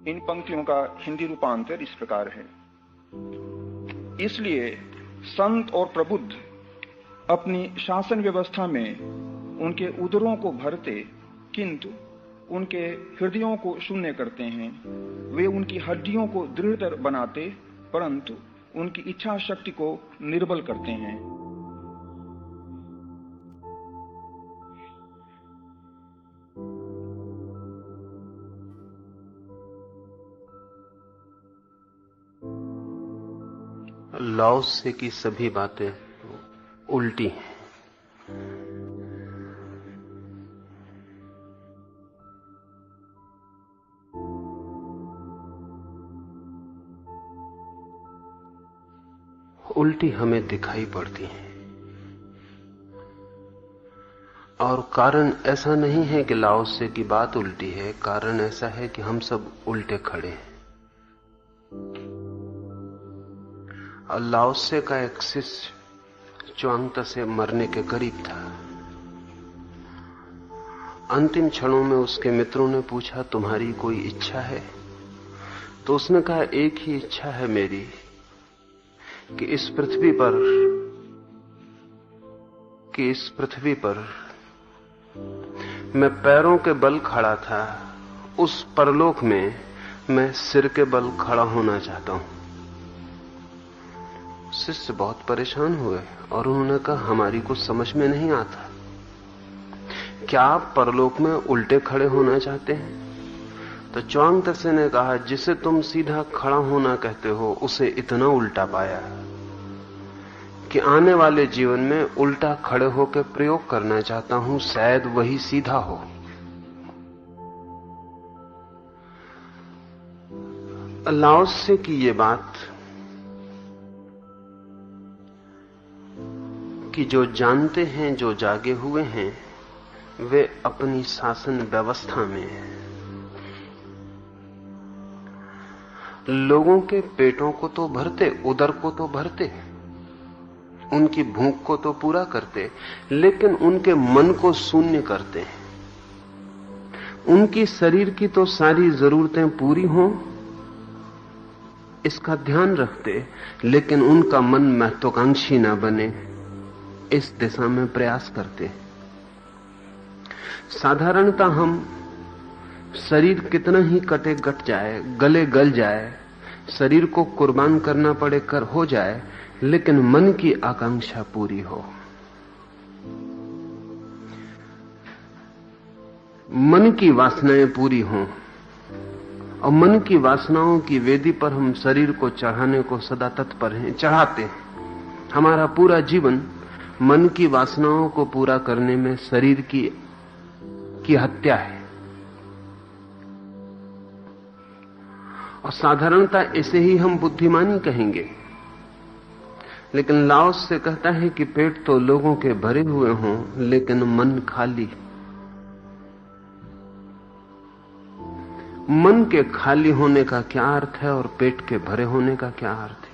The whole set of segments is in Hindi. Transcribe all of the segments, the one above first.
इन पंक्तियों का हिंदी रूपांतर इस प्रकार है। इसलिए संत और प्रबुद्ध अपनी शासन व्यवस्था में उनके उदरों को भरते, किंतु उनके हृदयों को शून्य करते हैं। वे उनकी हड्डियों को दृढ़तर बनाते, परंतु उनकी इच्छा शक्ति को निर्बल करते हैं। लाओ से की सभी बातें उल्टी हैं। उल्टी हमें दिखाई पड़ती हैं, और कारण ऐसा नहीं है कि लाओ से की बात उल्टी है। कारण ऐसा है कि हम सब उल्टे खड़े हैं। और लाओ से का एक शिष्य च्वांग से मरने के करीब था। अंतिम क्षणों में उसके मित्रों ने पूछा, तुम्हारी कोई इच्छा है? तो उसने कहा, एक ही इच्छा है मेरी कि इस पृथ्वी पर मैं पैरों के बल खड़ा था, उस परलोक में मैं सिर के बल खड़ा होना चाहता हूं। शिष्य बहुत परेशान हुए और उन्होंने कहा, हमारी कुछ समझ में नहीं आता। क्या आप परलोक में उल्टे खड़े होना चाहते हैं? तो च्वांग त्से ने कहा, जिसे तुम सीधा खड़ा होना कहते हो, उसे इतना उल्टा पाया कि आने वाले जीवन में उल्टा खड़े होकर प्रयोग करना चाहता हूं, शायद वही सीधा हो। लाओ से की ये बात कि जो जानते हैं, जो जागे हुए हैं, वे अपनी शासन व्यवस्था में लोगों के पेटों को तो भरते, उदर को तो भरते, उनकी भूख को तो पूरा करते, लेकिन उनके मन को शून्य करते हैं। उनकी शरीर की तो सारी जरूरतें पूरी हों, इसका ध्यान रखते, लेकिन उनका मन महत्वाकांक्षी न बने, इस दिशा में प्रयास करते। साधारणतः हम शरीर कितना ही कटे गट जाए, गले गल जाए, शरीर को कुर्बान करना पड़े कर हो जाए, लेकिन मन की आकांक्षा पूरी हो। मन की वासनाएं पूरी हों, और मन की वासनाओं की वेदी पर हम शरीर को चढ़ाने को सदा तत्पर हैं, चढ़ाते हैं। हमारा पूरा जीवन मन की वासनाओं को पूरा करने में शरीर की हत्या है। और साधारणतः इसे ही हम बुद्धिमानी कहेंगे, लेकिन लाओ से कहता है कि पेट तो लोगों के भरे हुए हों, लेकिन मन खाली। मन के खाली होने का क्या अर्थ है और पेट के भरे होने का क्या अर्थ है?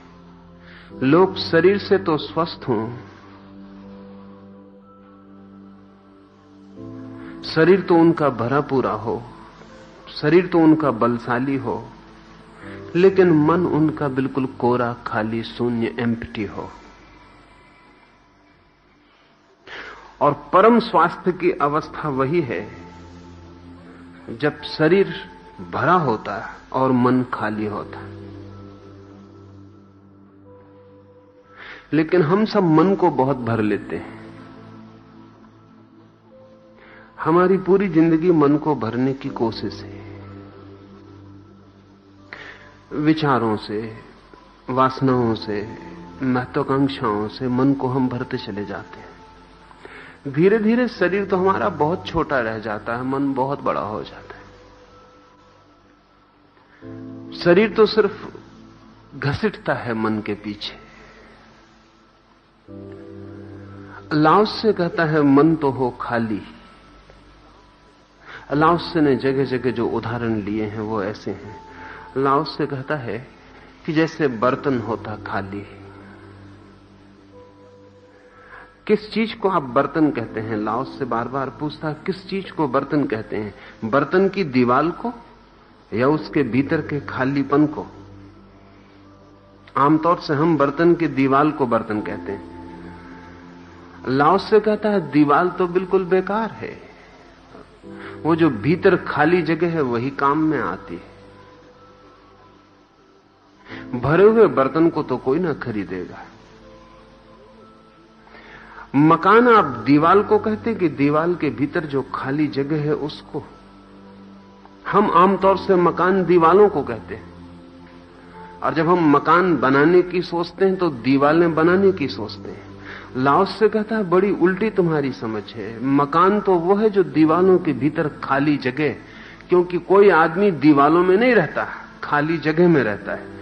लोग शरीर से तो स्वस्थ हों, शरीर तो उनका भरा पूरा हो, शरीर तो उनका बलशाली हो, लेकिन मन उनका बिल्कुल कोरा, खाली, शून्य, एम्प्टी हो। और परम स्वास्थ्य की अवस्था वही है जब शरीर भरा होता है और मन खाली होता है। लेकिन हम सब मन को बहुत भर लेते हैं। हमारी पूरी जिंदगी मन को भरने की कोशिश है, विचारों से, वासनाओं से, महत्वाकांक्षाओं से मन को हम भरते चले जाते हैं। धीरे धीरे शरीर तो हमारा बहुत छोटा रह जाता है, मन बहुत बड़ा हो जाता है। शरीर तो सिर्फ घसीटता है मन के पीछे। लाओ से कहता है, मन तो हो खाली। लाओ से ने जगह जगह जो उदाहरण लिए हैं वो ऐसे हैं। लाओ से कहता है कि जैसे बर्तन होता खाली। किस चीज को आप बर्तन कहते हैं? लाओस से बार बार पूछता, किस चीज को बर्तन कहते हैं? बर्तन की दीवार को या उसके भीतर के खालीपन को। आमतौर से हम बर्तन की दीवार को बर्तन कहते हैं। लाओस से कहता है दीवार तो बिल्कुल बेकार है, वो जो भीतर खाली जगह है वही काम में आती है। भरे हुए बर्तन को तो कोई ना खरीदेगा। मकान आप दीवार को कहते कि दीवार के भीतर जो खाली जगह है उसको। हम आमतौर से मकान दीवालों को कहते हैं, और जब हम मकान बनाने की सोचते हैं तो दीवालें बनाने की सोचते हैं। लाओस से कहता है बड़ी उल्टी तुम्हारी समझ है। मकान तो वो है जो दीवालों के भीतर खाली जगह, क्योंकि कोई आदमी दीवालों में नहीं रहता, खाली जगह में रहता है।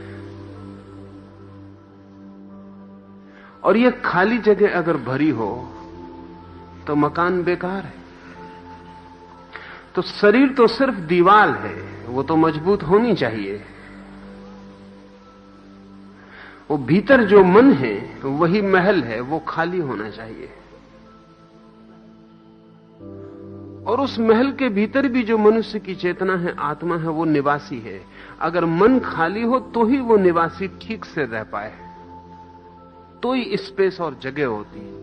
और ये खाली जगह अगर भरी हो तो मकान बेकार है। तो शरीर तो सिर्फ दीवार है, वो तो मजबूत होनी चाहिए। वो भीतर जो मन है वही महल है, वो खाली होना चाहिए। और उस महल के भीतर भी जो मनुष्य की चेतना है, आत्मा है, वो निवासी है। अगर मन खाली हो तो ही वो निवासी ठीक से रह पाए, तो ही स्पेस और जगह होती है।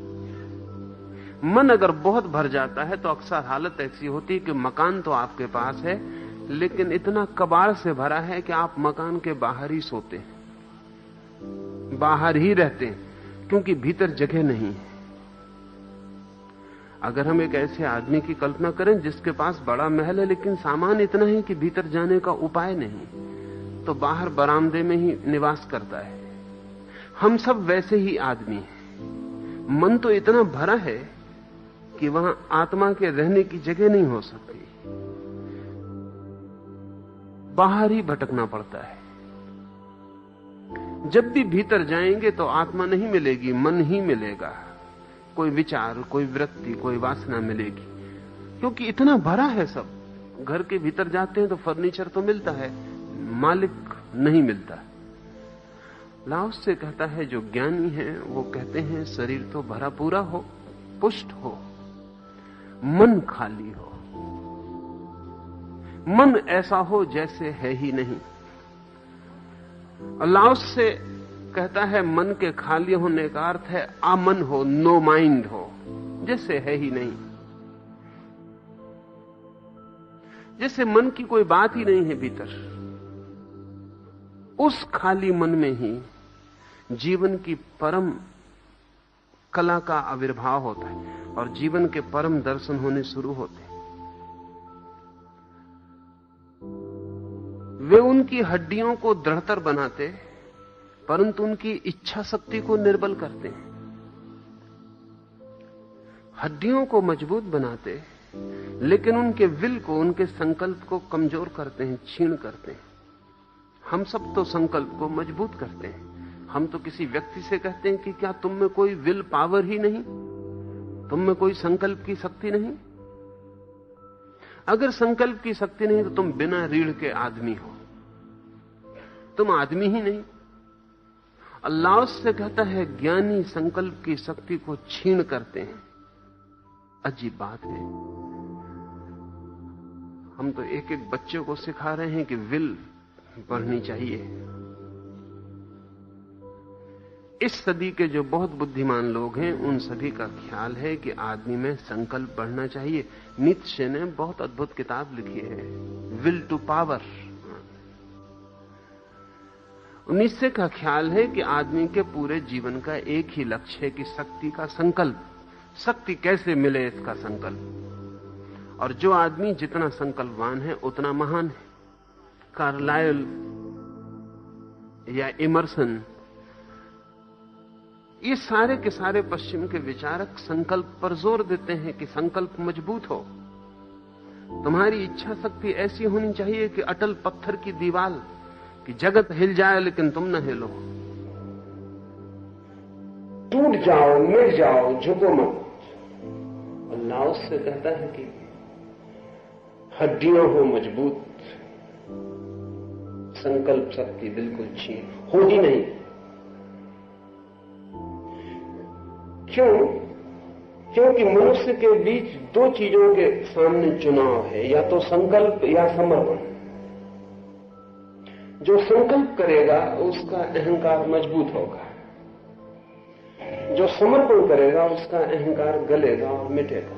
मन अगर बहुत भर जाता है तो अक्सर हालत ऐसी होती है कि मकान तो आपके पास है, लेकिन इतना कबाड़ से भरा है कि आप मकान के बाहर ही सोते हैं, बाहर ही रहते हैं, क्योंकि भीतर जगह नहीं है। अगर हम एक ऐसे आदमी की कल्पना करें जिसके पास बड़ा महल है लेकिन सामान इतना है कि भीतर जाने का उपाय नहीं, तो बाहर बरामदे में ही निवास करता है। हम सब वैसे ही आदमी हैं। मन तो इतना भरा है कि वहां आत्मा के रहने की जगह नहीं हो सकती, बाहर ही भटकना पड़ता है। जब भी भीतर जाएंगे तो आत्मा नहीं मिलेगी, मन ही मिलेगा। कोई विचार, कोई वृत्ति, कोई वासना मिलेगी, क्योंकि इतना भरा है सब। घर के भीतर जाते हैं तो फर्नीचर तो मिलता है, मालिक नहीं मिलता। लाओस से कहता है जो ज्ञानी है वो कहते हैं शरीर तो भरा पूरा हो, पुष्ट हो, मन खाली हो, मन ऐसा हो जैसे है ही नहीं। लाओस से कहता है मन के खाली होने का अर्थ है अमन हो, नो माइंड हो, जैसे है ही नहीं, जैसे मन की कोई बात ही नहीं है भीतर। उस खाली मन में ही जीवन की परम कला का आविर्भाव होता है और जीवन के परम दर्शन होने शुरू होते हैं। वे उनकी हड्डियों को दृढ़तर बनाते, परंतु उनकी इच्छा शक्ति को निर्बल करते हैं। हड्डियों को मजबूत बनाते, लेकिन उनके विल को, उनके संकल्प को कमजोर करते हैं, छीण करते हैं। हम सब तो संकल्प को मजबूत करते हैं। हम तो किसी व्यक्ति से कहते हैं कि क्या तुम में कोई विल पावर ही नहीं, तुम में कोई संकल्प की शक्ति नहीं? अगर संकल्प की शक्ति नहीं तो तुम बिना रीढ़ के आदमी हो, तुम आदमी ही नहीं। अल्लाह से कहता है ज्ञानी संकल्प की शक्ति को छीण करते हैं। अजीब बात है। हम तो एक एक बच्चे को सिखा रहे हैं कि विल बढ़नी चाहिए। इस सदी के जो बहुत बुद्धिमान लोग हैं उन सभी का ख्याल है कि आदमी में संकल्प बढ़ना चाहिए। नीत्शे ने बहुत अद्भुत किताब लिखी है, विल टू पावर। नीत्शे का ख्याल है कि आदमी के पूरे जीवन का एक ही लक्ष्य है कि शक्ति का संकल्प, शक्ति कैसे मिले इसका संकल्प। और जो आदमी जितना संकल्पवान है उतना महान है। कार्लाइल या इमर्सन, ये सारे के सारे पश्चिम के विचारक संकल्प पर जोर देते हैं कि संकल्प मजबूत हो। तुम्हारी इच्छा शक्ति ऐसी होनी चाहिए कि अटल पत्थर की दीवार, कि जगत हिल जाए लेकिन तुम न हिलो, टूट जाओ, मिट जाओ, झुको मत। अल्लाह उससे कहता है कि हड्डियां हो मजबूत, संकल्प शक्ति बिल्कुल छीन हो ही नहीं। क्यों? क्योंकि मनुष्य के बीच दो चीजों के सामने चुनाव है, या तो संकल्प या समर्पण। जो संकल्प करेगा उसका अहंकार मजबूत होगा, जो समर्पण करेगा उसका अहंकार गलेगा और मिटेगा।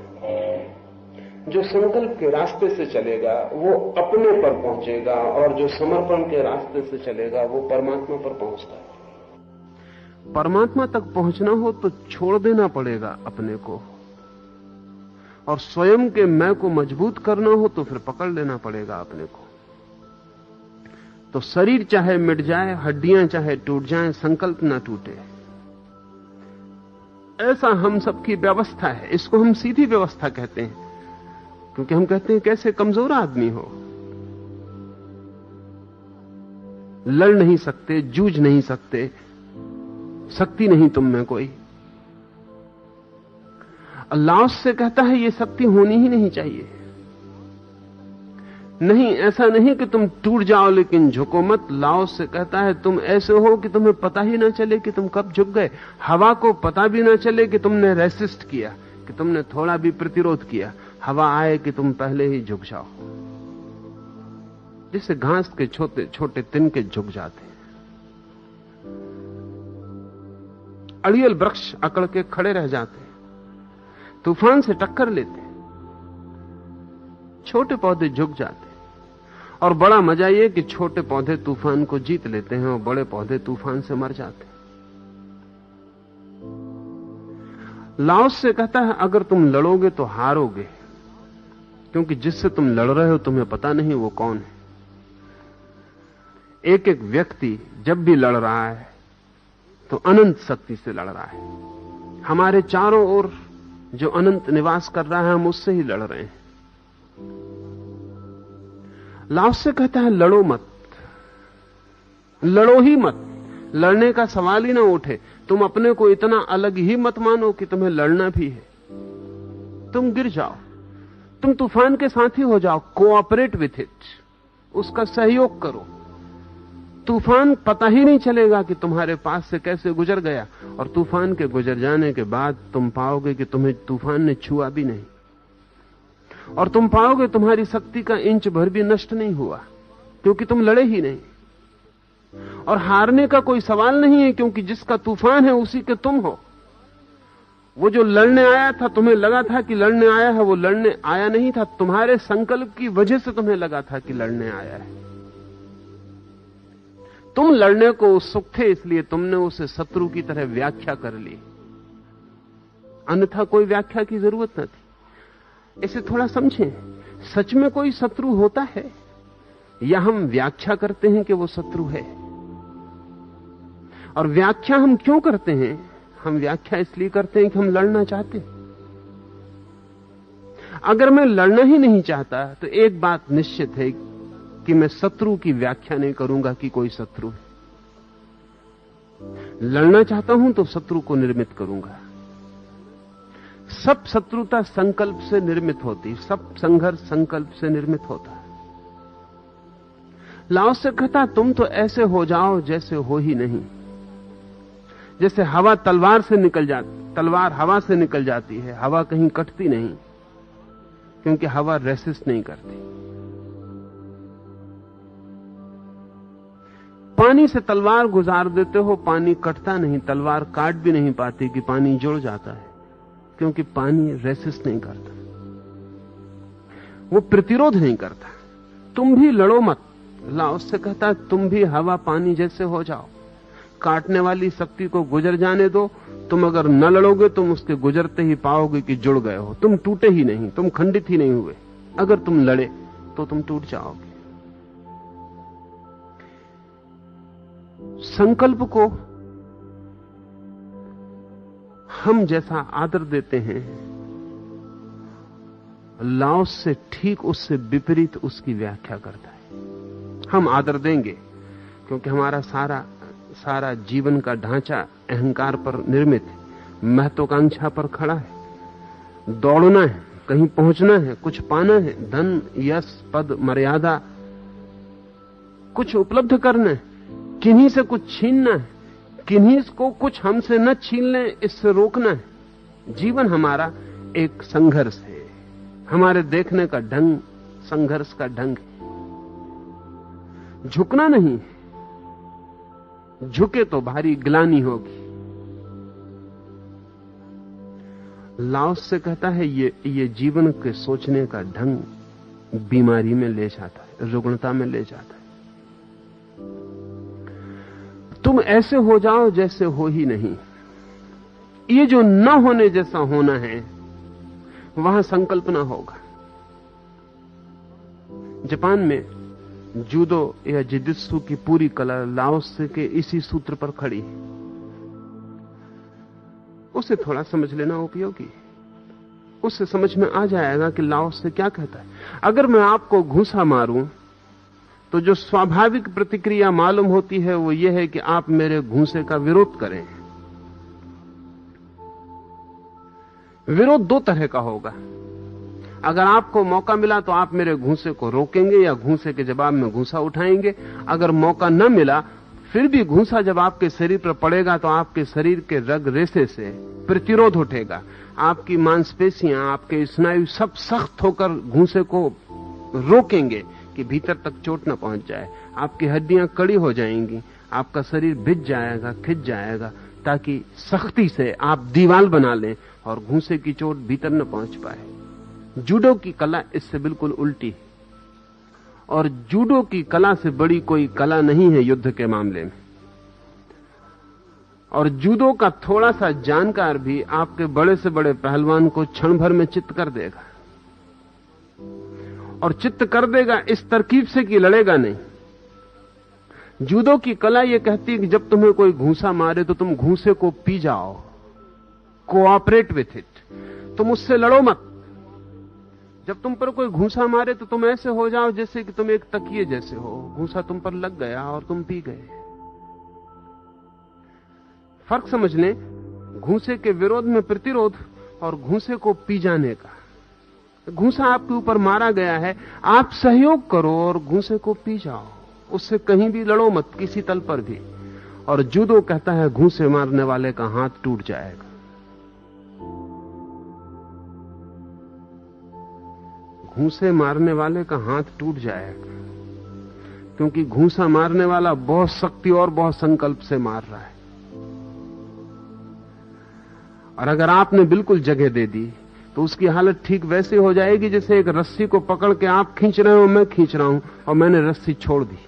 जो संकल्प के रास्ते से चलेगा वो अपने पर पहुंचेगा, और जो समर्पण के रास्ते से चलेगा वो परमात्मा पर पहुंचता है। परमात्मा तक पहुंचना हो तो छोड़ देना पड़ेगा अपने को, और स्वयं के मैं को मजबूत करना हो तो फिर पकड़ लेना पड़ेगा अपने को। तो शरीर चाहे मिट जाए, हड्डियां चाहे टूट जाएं, संकल्प ना टूटे। ऐसा हम सबकी व्यवस्था है। इसको हम सीधी व्यवस्था कहते हैं, क्योंकि हम कहते हैं कैसे कमजोर आदमी हो, लड़ नहीं सकते, जूझ नहीं सकते, शक्ति नहीं तुम में कोई। लाओस से कहता है ये शक्ति होनी ही नहीं चाहिए। नहीं, ऐसा नहीं कि तुम टूट जाओ लेकिन झुको मत। लाओस से कहता है तुम ऐसे हो कि तुम्हें पता ही ना चले कि तुम कब झुक गए। हवा को पता भी ना चले कि तुमने रेसिस्ट किया, कि तुमने थोड़ा भी प्रतिरोध किया। हवा आए कि तुम पहले ही झुक जाओ, जिससे घास के छोटे छोटे तिनके झुक जाते हैं। अड़ियल वृक्ष अकड़ के खड़े रह जाते हैं, तूफान से टक्कर लेते हैं, छोटे पौधे झुक जाते हैं। और बड़ा मजा यह कि छोटे पौधे तूफान को जीत लेते हैं और बड़े पौधे तूफान से मर जाते हैं। लाओस से कहता है अगर तुम लड़ोगे तो हारोगे, क्योंकि जिससे तुम लड़ रहे हो तुम्हें पता नहीं वो कौन है। एक एक व्यक्ति जब भी लड़ रहा है तो अनंत शक्ति से लड़ रहा है। हमारे चारों ओर जो अनंत निवास कर रहा है हम उससे ही लड़ रहे हैं। लाओस से कहता है लड़ो मत, लड़ो ही मत, लड़ने का सवाल ही ना उठे। तुम अपने को इतना अलग ही मत मानो कि तुम्हें लड़ना भी है। तुम गिर जाओ, तुम तूफान के साथी हो जाओ, कोऑपरेट विथ इट, उसका सहयोग करो। तूफान पता ही नहीं चलेगा कि तुम्हारे पास से कैसे गुजर गया, और तूफान के गुजर जाने के बाद तुम पाओगे कि तुम्हें तूफान ने छुआ भी नहीं, और तुम पाओगे तुम्हारी शक्ति का इंच भर भी नष्ट नहीं हुआ, क्योंकि तुम लड़े ही नहीं। और हारने का कोई सवाल नहीं है, क्योंकि जिसका तूफान है उसी के तुम हो। वो जो लड़ने आया था, तुम्हें लगा था कि लड़ने आया है, वो लड़ने आया नहीं था, तुम्हारे संकल्प की वजह से तुम्हें लगा था कि लड़ने आया है। तुम लड़ने को उत्सुक थे, इसलिए तुमने उसे शत्रु की तरह व्याख्या कर ली, अन्यथा कोई व्याख्या की जरूरत न थी। इसे थोड़ा समझें, सच में कोई शत्रु होता है या हम व्याख्या करते हैं कि वो शत्रु है? और व्याख्या हम क्यों करते हैं? हम व्याख्या इसलिए करते हैं कि हम लड़ना चाहते हैं। अगर मैं लड़ना ही नहीं चाहता तो एक बात निश्चित है कि मैं शत्रु की व्याख्या नहीं करूंगा कि कोई शत्रु है। लड़ना चाहता हूं तो शत्रु को निर्मित करूंगा। सब शत्रुता संकल्प से निर्मित होती, सब संघर्ष संकल्प से निर्मित होता है। लाओस से कहता तुम तो ऐसे हो जाओ जैसे हो ही नहीं। जैसे हवा तलवार हवा से निकल जाती है, हवा कहीं कटती नहीं, क्योंकि हवा रेसिस्ट नहीं करती। पानी से तलवार गुजार देते हो, पानी कटता नहीं, तलवार काट भी नहीं पाती कि पानी जुड़ जाता है, क्योंकि पानी रेसिस्ट नहीं करता, वो प्रतिरोध नहीं करता। तुम भी लड़ो मत। लाओस से कहता है तुम भी हवा पानी जैसे हो जाओ, काटने वाली शक्ति को गुजर जाने दो। तुम अगर न लड़ोगे तुम उसके गुजरते ही पाओगे कि जुड़ गए हो, तुम टूटे ही नहीं, तुम खंडित ही नहीं हुए। अगर तुम लड़े तो तुम टूट जाओगे। संकल्प को हम जैसा आदर देते हैं, लाओस से ठीक उससे विपरीत उसकी व्याख्या करता है। हम आदर देंगे क्योंकि हमारा सारा जीवन का ढांचा अहंकार पर निर्मित है, महत्वाकांक्षा पर खड़ा है। दौड़ना है, कहीं पहुंचना है, कुछ पाना है, धन यश पद मर्यादा कुछ उपलब्ध करना है, किन्हीं से कुछ छीनना है, किन्हीं को कुछ हमसे न छीन लें इससे रोकना है। जीवन हमारा एक संघर्ष है, हमारे देखने का ढंग संघर्ष का ढंग है। झुकना नहीं, झुके तो भारी ग्लानि होगी। लाओस से कहता है ये जीवन के सोचने का ढंग बीमारी में ले जाता है, रुग्णता में ले जाता है। तुम ऐसे हो जाओ जैसे हो ही नहीं। ये जो न होने जैसा होना है वहां संकल्पना होगा। जापान में जूडो या जिजित्सु की पूरी कला लाओस के इसी सूत्र पर खड़ी है। उसे थोड़ा समझ लेना उपयोगी। उससे समझ में आ जाएगा कि लाओस से क्या कहता है। अगर मैं आपको घूंसा मारूं तो जो स्वाभाविक प्रतिक्रिया मालूम होती है वो ये है कि आप मेरे घूंसे का विरोध करें। विरोध दो तरह का होगा। अगर आपको मौका मिला तो आप मेरे घूंसे को रोकेंगे या घूंसे के जवाब में घूंसा उठाएंगे। अगर मौका न मिला फिर भी घूंसा जब आपके शरीर पर पड़ेगा तो आपके शरीर के रग रेशे से प्रतिरोध उठेगा। आपकी मांसपेशियां, आपके स्नायु सब सख्त होकर घूंसे को रोकेंगे कि भीतर तक चोट न पहुंच जाए। आपकी हड्डियां कड़ी हो जाएंगी, आपका शरीर भिज जाएगा, खिंच जाएगा, ताकि सख्ती से आप दीवार बना लें और घूंसे की चोट भीतर न पहुंच पाए। जूडो की कला इससे बिल्कुल उल्टी है, और जूडो की कला से बड़ी कोई कला नहीं है युद्ध के मामले में। और जूडो का थोड़ा सा जानकार भी आपके बड़े से बड़े पहलवान को क्षण भर में चित्त कर देगा, और चित्त कर देगा इस तरकीब से कि लड़ेगा नहीं। जूडो की कला यह कहती है कि जब तुम्हें कोई घूंसा मारे तो तुम घूंसे को पी जाओ, कोऑपरेट विथ इट, तुम उससे लड़ो मत। जब तुम पर कोई घूंसा मारे तो तुम ऐसे हो जाओ जैसे कि तुम एक तकिए जैसे हो, घूंसा तुम पर लग गया और तुम पी गए। फर्क समझ लें, घूंसे के विरोध में प्रतिरोध और घूंसे को पी जाने का। घूंसा आपके ऊपर मारा गया है, आप सहयोग करो और घूंसे को पी जाओ, उससे कहीं भी लड़ो मत, किसी तल पर भी। और जूडो कहता है घूंसे मारने वाले का हाथ टूट जाएगा। घूंसे मारने वाले का हाथ टूट जाएगा, क्योंकि घूंसा मारने वाला बहुत शक्ति और बहुत संकल्प से मार रहा है। और अगर आपने बिल्कुल जगह दे दी तो उसकी हालत ठीक वैसे हो जाएगी जैसे एक रस्सी को पकड़ के आप खींच रहे हो, मैं खींच रहा हूं और मैंने रस्सी छोड़ दी।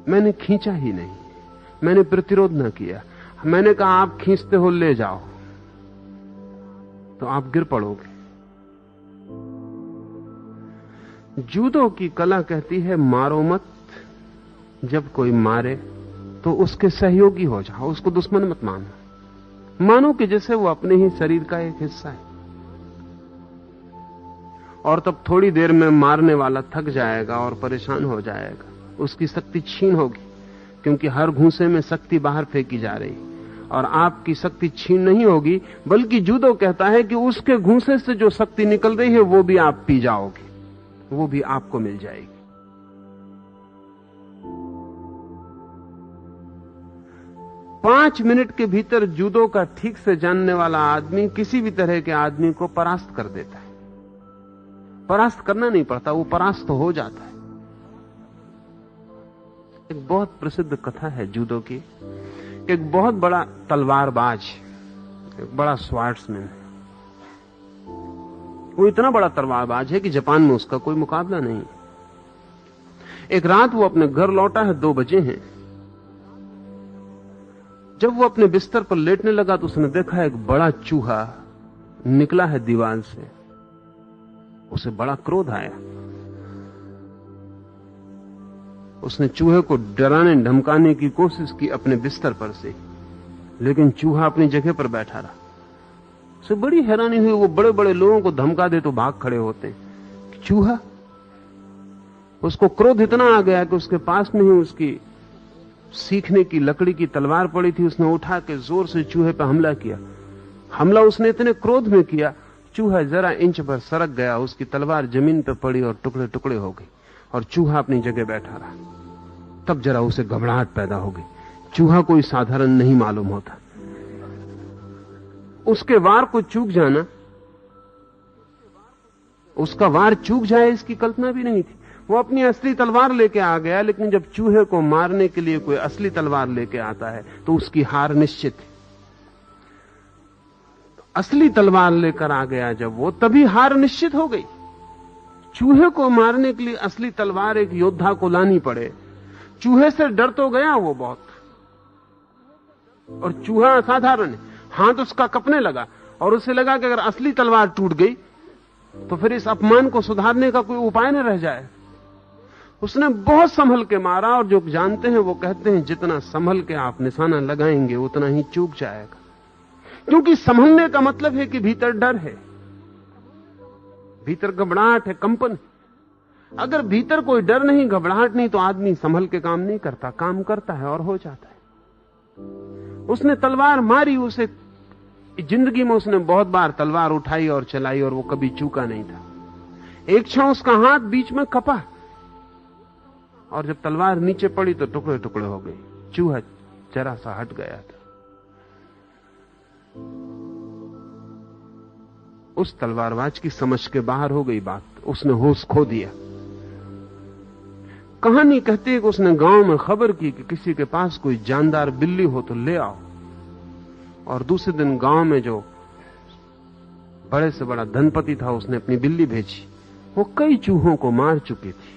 मैंने खींचा ही नहीं, मैंने प्रतिरोध न किया। मैंने कहा आप खींचते हो, ले जाओ, तो आप गिर पड़ोगे। जूडो की कला कहती है मारो मत, जब कोई मारे तो उसके सहयोगी हो जाओ, उसको दुश्मन मत मानो। मानो कि जैसे वो अपने ही शरीर का एक हिस्सा है। और तब थोड़ी देर में मारने वाला थक जाएगा और परेशान हो जाएगा, उसकी शक्ति छीन होगी, क्योंकि हर घूंसे में शक्ति बाहर फेंकी जा रही, और आपकी शक्ति छीन नहीं होगी, बल्कि जूडो कहता है कि उसके घूंसे से जो शक्ति निकल रही है वो भी आप पी जाओगे, वो भी आपको मिल जाएगी। 5 मिनट के भीतर जूडो का ठीक से जानने वाला आदमी किसी भी तरह के आदमी को परास्त कर देता है। परास्त करना नहीं पड़ता, वो परास्त हो जाता है। एक बहुत प्रसिद्ध कथा है जूडो की। एक बहुत बड़ा तलवारबाज, एक बड़ा स्वॉर्ड्समैन, वो इतना बड़ा तलवारबाज है कि जापान में उसका कोई मुकाबला नहीं। एक रात वो अपने घर लौटा है, 2 बजे हैं। जब वो अपने बिस्तर पर लेटने लगा तो उसने देखा एक बड़ा चूहा निकला है दीवार से। उसे बड़ा क्रोध आया। उसने चूहे को डराने धमकाने की कोशिश की अपने बिस्तर पर से, लेकिन चूहा अपनी जगह पर बैठा रहा। उसे बड़ी हैरानी हुई, वो बड़े बड़े लोगों को धमका दे तो भाग खड़े होते, चूहा। उसको क्रोध इतना आ गया कि उसके पास में ही उसकी सीखने की लकड़ी की तलवार पड़ी थी, उसने उठा के जोर से चूहे पर हमला किया। हमला उसने इतने क्रोध में किया, चूहा जरा इंच पर सरक गया, उसकी तलवार जमीन पर पड़ी और टुकड़े टुकड़े हो गई, और चूहा अपनी जगह बैठा रहा। तब जरा उसे घबराहट पैदा हो गई। चूहा कोई साधारण नहीं मालूम होता, उसके वार को चूक जाना, उसका वार चूक जाए इसकी कल्पना भी नहीं थी। वो अपनी असली तलवार लेके आ गया, लेकिन जब चूहे को मारने के लिए कोई असली तलवार लेके आता है तो उसकी हार निश्चित है। असली तलवार लेकर आ गया जब वो, तभी हार निश्चित हो गई। चूहे को मारने के लिए असली तलवार एक योद्धा को लानी पड़े। चूहे से डर तो गया वो बहुत, और चूहा असाधारण है, हाथ उसका कपने लगा और उसे लगा कि अगर असली तलवार टूट गई तो फिर इस अपमान को सुधारने का कोई उपाय न रह जाए। उसने बहुत संभल के मारा, और जो जानते हैं वो कहते हैं जितना संभल के आप निशाना लगाएंगे उतना ही चूक जाएगा, क्योंकि संभलने का मतलब है कि भीतर डर है, भीतर घबराहट है, कंपन। अगर भीतर कोई डर नहीं, घबराहट नहीं, तो आदमी संभल के काम नहीं करता, काम करता है और हो जाता है। उसने तलवार मारी, उसे जिंदगी में उसने बहुत बार तलवार उठाई और चलाई और वो कभी चूका नहीं था। एक क्षण उसका हाथ बीच में कपा और जब तलवार नीचे पड़ी तो टुकड़े टुकड़े हो गई। चूहा जरा सा हट गया था। उस तलवारबाज की समझ के बाहर हो गई बात, उसने होश खो दिया। कहानी कहती है कि उसने गांव में खबर की कि किसी के पास कोई जानदार बिल्ली हो तो ले आओ, और दूसरे दिन गांव में जो बड़े से बड़ा धनपति था उसने अपनी बिल्ली भेजी। वो कई चूहों को मार चुकी थी,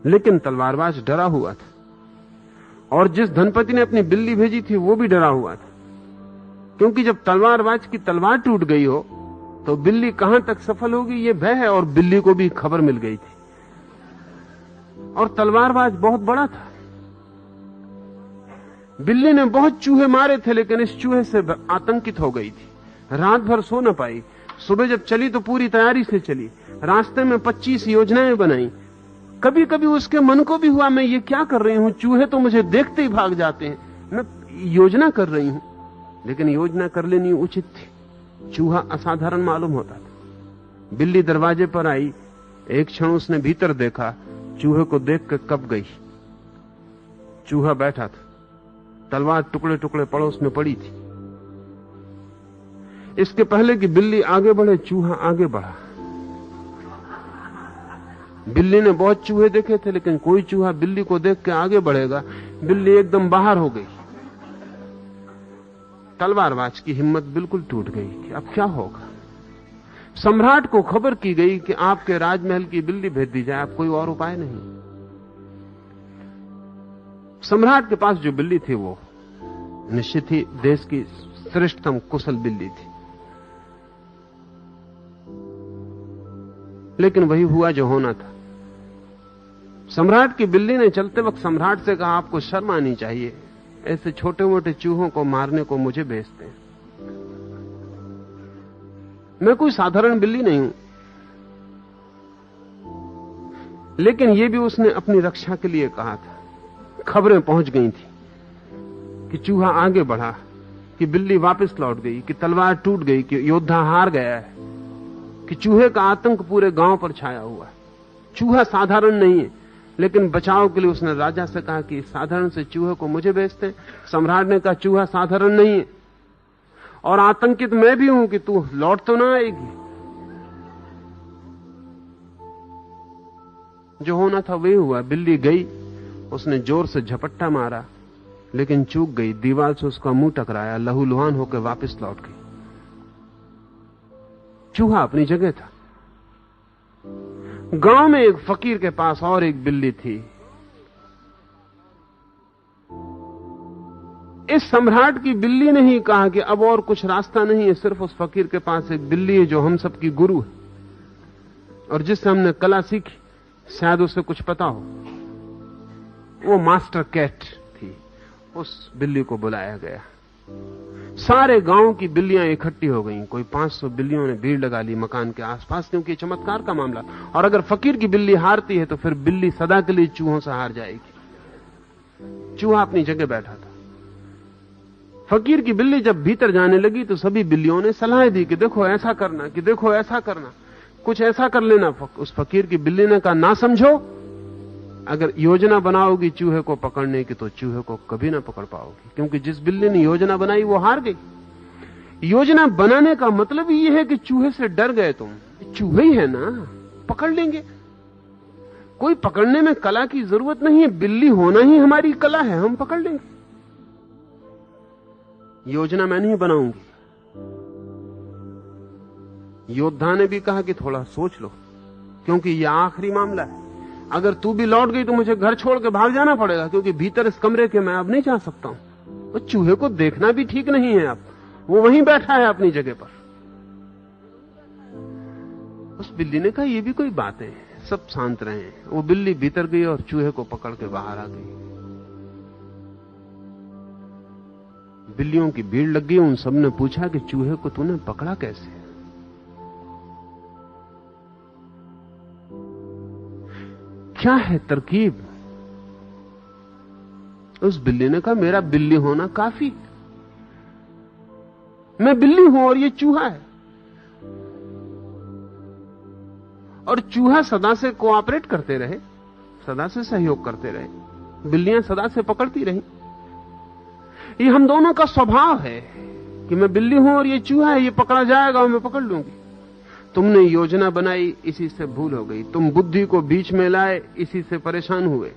लेकिन तलवारबाज डरा हुआ था, और जिस धनपति ने अपनी बिल्ली भेजी थी वो भी डरा हुआ था, क्योंकि जब तलवारबाज की तलवार टूट गई हो तो बिल्ली कहां तक सफल होगी ये भय है। और बिल्ली को भी खबर मिल गई थी, और तलवारबाज बहुत बड़ा था। बिल्ली ने बहुत चूहे मारे थे, लेकिन इस चूहे से आतंकित हो गई थी, रात भर सो न पाई। सुबह जब चली तो पूरी तैयारी से चली, रास्ते में 25 योजनाएं बनाई। कभी कभी उसके मन को भी हुआ मैं ये क्या कर रही हूं, चूहे तो मुझे देखते ही भाग जाते हैं, मैं योजना कर रही हूं। लेकिन योजना कर लेनी उचित थी, चूहा असाधारण मालूम होता था। बिल्ली दरवाजे पर आई, एक क्षण उसने भीतर देखा, चूहे को देख कर कब गई। चूहा बैठा था, तलवार टुकड़े टुकड़े पड़ोस में पड़ी थी। इसके पहले कि बिल्ली आगे बढ़े, चूहा आगे बढ़ा। बिल्ली ने बहुत चूहे देखे थे, लेकिन कोई चूहा बिल्ली को देख के आगे बढ़ेगा। बिल्ली एकदम बाहर हो गई। तलवारबाज की हिम्मत बिल्कुल टूट गई कि अब क्या होगा। सम्राट को खबर की गई कि आपके राजमहल की बिल्ली भेज दी जाए, अब कोई और उपाय नहीं। सम्राट के पास जो बिल्ली थी वो निश्चित ही देश की श्रेष्ठतम कुशल बिल्ली थी, लेकिन वही हुआ जो होना था। सम्राट की बिल्ली ने चलते वक्त सम्राट से कहा, आपको शर्म आनी चाहिए, ऐसे छोटे मोटे चूहों को मारने को मुझे भेजते हैं। मैं कोई साधारण बिल्ली नहीं हूं। लेकिन यह भी उसने अपनी रक्षा के लिए कहा था। खबरें पहुंच गई थी कि चूहा आगे बढ़ा, कि बिल्ली वापस लौट गई, कि तलवार टूट गई, कि योद्धा हार गया है, कि चूहे का आतंक पूरे गांव पर छाया हुआ है। चूहा साधारण नहीं है, लेकिन बचाव के लिए उसने राजा से कहा कि साधारण से चूहे को मुझे भेजते हैं। सम्राट ने कहा चूहा साधारण नहीं है, और आतंकित मैं भी हूं कि तू लौट तो ना आएगी। जो होना था वही हुआ। बिल्ली गई, उसने जोर से झपट्टा मारा, लेकिन चूक गई। दीवार से उसका मुंह टकराया, लहूलुहान होकर वापस लौट गई। चूहा अपनी जगह था। गांव में एक फकीर के पास और एक बिल्ली थी। इस सम्राट की बिल्ली ने ही कहा कि अब और कुछ रास्ता नहीं है, सिर्फ उस फकीर के पास एक बिल्ली है जो हम सबकी गुरु है और जिससे हमने कला सीखी, शायद उसे कुछ पता हो। वो मास्टर कैट थी। उस बिल्ली को बुलाया गया। सारे गांव की बिल्लियां इकट्ठी हो गईं। कोई 500 बिल्लियों ने भीड़ लगा ली मकान के आसपास, क्योंकि चमत्कार का मामला। और अगर फकीर की बिल्ली हारती है तो फिर बिल्ली सदा के लिए चूहों से हार जाएगी। चूहा अपनी जगह बैठा था। फकीर की बिल्ली जब भीतर जाने लगी तो सभी बिल्लियों ने सलाह दी कि देखो ऐसा करना, कि देखो ऐसा करना, कुछ ऐसा कर लेना। उस फकीर की बिल्ली ने कहा, ना समझो, अगर योजना बनाओगी चूहे को पकड़ने की तो चूहे को कभी ना पकड़ पाओगी, क्योंकि जिस बिल्ली ने योजना बनाई वो हार गई। योजना बनाने का मतलब ये है कि चूहे से डर गए तुम। चूहे ही है ना, पकड़ लेंगे। कोई पकड़ने में कला की जरूरत नहीं है, बिल्ली होना ही हमारी कला है, हम पकड़ लेंगे। योजना मैं नहीं बनाऊंगी। योद्धा ने भी कहा कि थोड़ा सोच लो, क्योंकि यह आखिरी मामला है। अगर तू भी लौट गई तो मुझे घर छोड़ के भाग जाना पड़ेगा, क्योंकि भीतर इस कमरे के मैं अब नहीं जा सकता हूं। तो चूहे को देखना भी ठीक नहीं है, अब वो वहीं बैठा है अपनी जगह पर। उस बिल्ली ने कहा, यह भी कोई बात है, सब शांत रहे। वो बिल्ली भीतर गई और चूहे को पकड़ के बाहर आ गई। बिल्लियों की भीड़ लग गई। उन सब ने पूछा कि चूहे को तूने पकड़ा कैसे? क्या है तरकीब? उस बिल्ली ने कहा, मेरा बिल्ली होना काफी, मैं बिल्ली हूं और ये चूहा है। और चूहा सदा से कोऑपरेट करते रहे, सदा से सहयोग करते रहे, बिल्लियां सदा से पकड़ती रही। ये हम दोनों का स्वभाव है कि मैं बिल्ली हूं और ये चूहा है, ये पकड़ा जाएगा और मैं पकड़ लूंगी। तुमने योजना बनाई, इसी से भूल हो गई। तुम बुद्धि को बीच में लाए, इसी से परेशान हुए।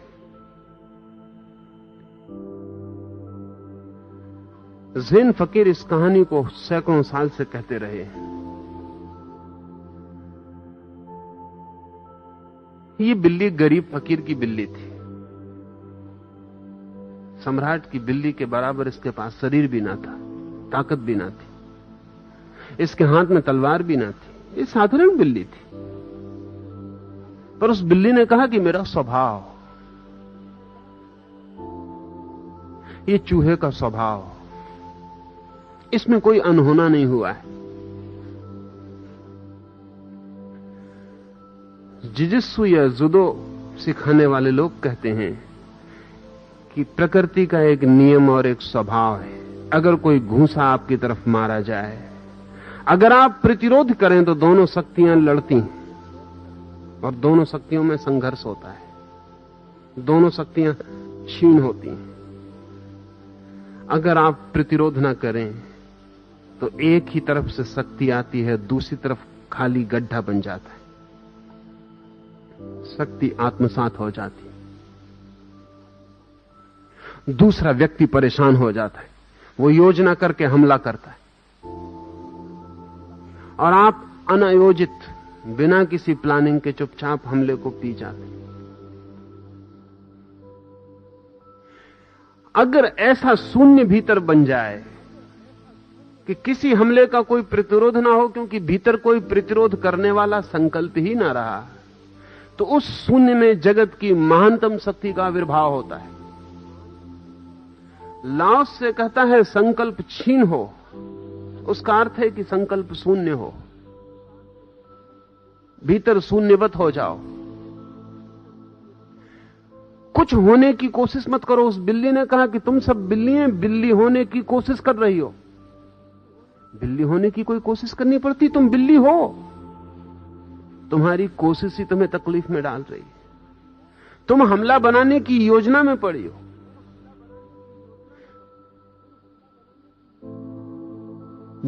ज़ैन फकीर इस कहानी को सैकड़ों साल से कहते रहे। ये बिल्ली गरीब फकीर की बिल्ली थी। सम्राट की बिल्ली के बराबर इसके पास शरीर भी ना था, ताकत भी ना थी, इसके हाथ में तलवार भी ना थी। ये साधारण बिल्ली थी। पर उस बिल्ली ने कहा कि मेरा स्वभाव, ये चूहे का स्वभाव, इसमें कोई अनहोना नहीं हुआ है। जिजित्सु या जुडो सिखाने वाले लोग कहते हैं कि प्रकृति का एक नियम और एक स्वभाव है। अगर कोई घूंसा आपकी तरफ मारा जाए, अगर आप प्रतिरोध करें तो दोनों शक्तियां लड़ती हैं और दोनों शक्तियों में संघर्ष होता है, दोनों शक्तियां क्षीण होती हैं। अगर आप प्रतिरोध ना करें तो एक ही तरफ से शक्ति आती है, दूसरी तरफ खाली गड्ढा बन जाता है, शक्ति आत्मसात हो जाती है, दूसरा व्यक्ति परेशान हो जाता है, वो योजना करके हमला करता है और आप अनायोजित, बिना किसी प्लानिंग के चुपचाप हमले को पी जाते हैं। अगर ऐसा शून्य भीतर बन जाए कि किसी हमले का कोई प्रतिरोध ना हो, क्योंकि भीतर कोई प्रतिरोध करने वाला संकल्प ही ना रहा, तो उस शून्य में जगत की महानतम शक्ति का आविर्भाव होता है। लाओस से कहता है, संकल्प क्षीण हो, उसका अर्थ है कि संकल्प शून्य हो, भीतर शून्यवत हो जाओ, कुछ होने की कोशिश मत करो। उस बिल्ली ने कहा कि तुम सब बिल्लियां बिल्ली होने की कोशिश कर रही हो। बिल्ली होने की कोई कोशिश करनी पड़ती? तुम बिल्ली हो, तुम्हारी कोशिश ही तुम्हें तकलीफ में डाल रही है। तुम हमला बनाने की योजना में पड़ी हो।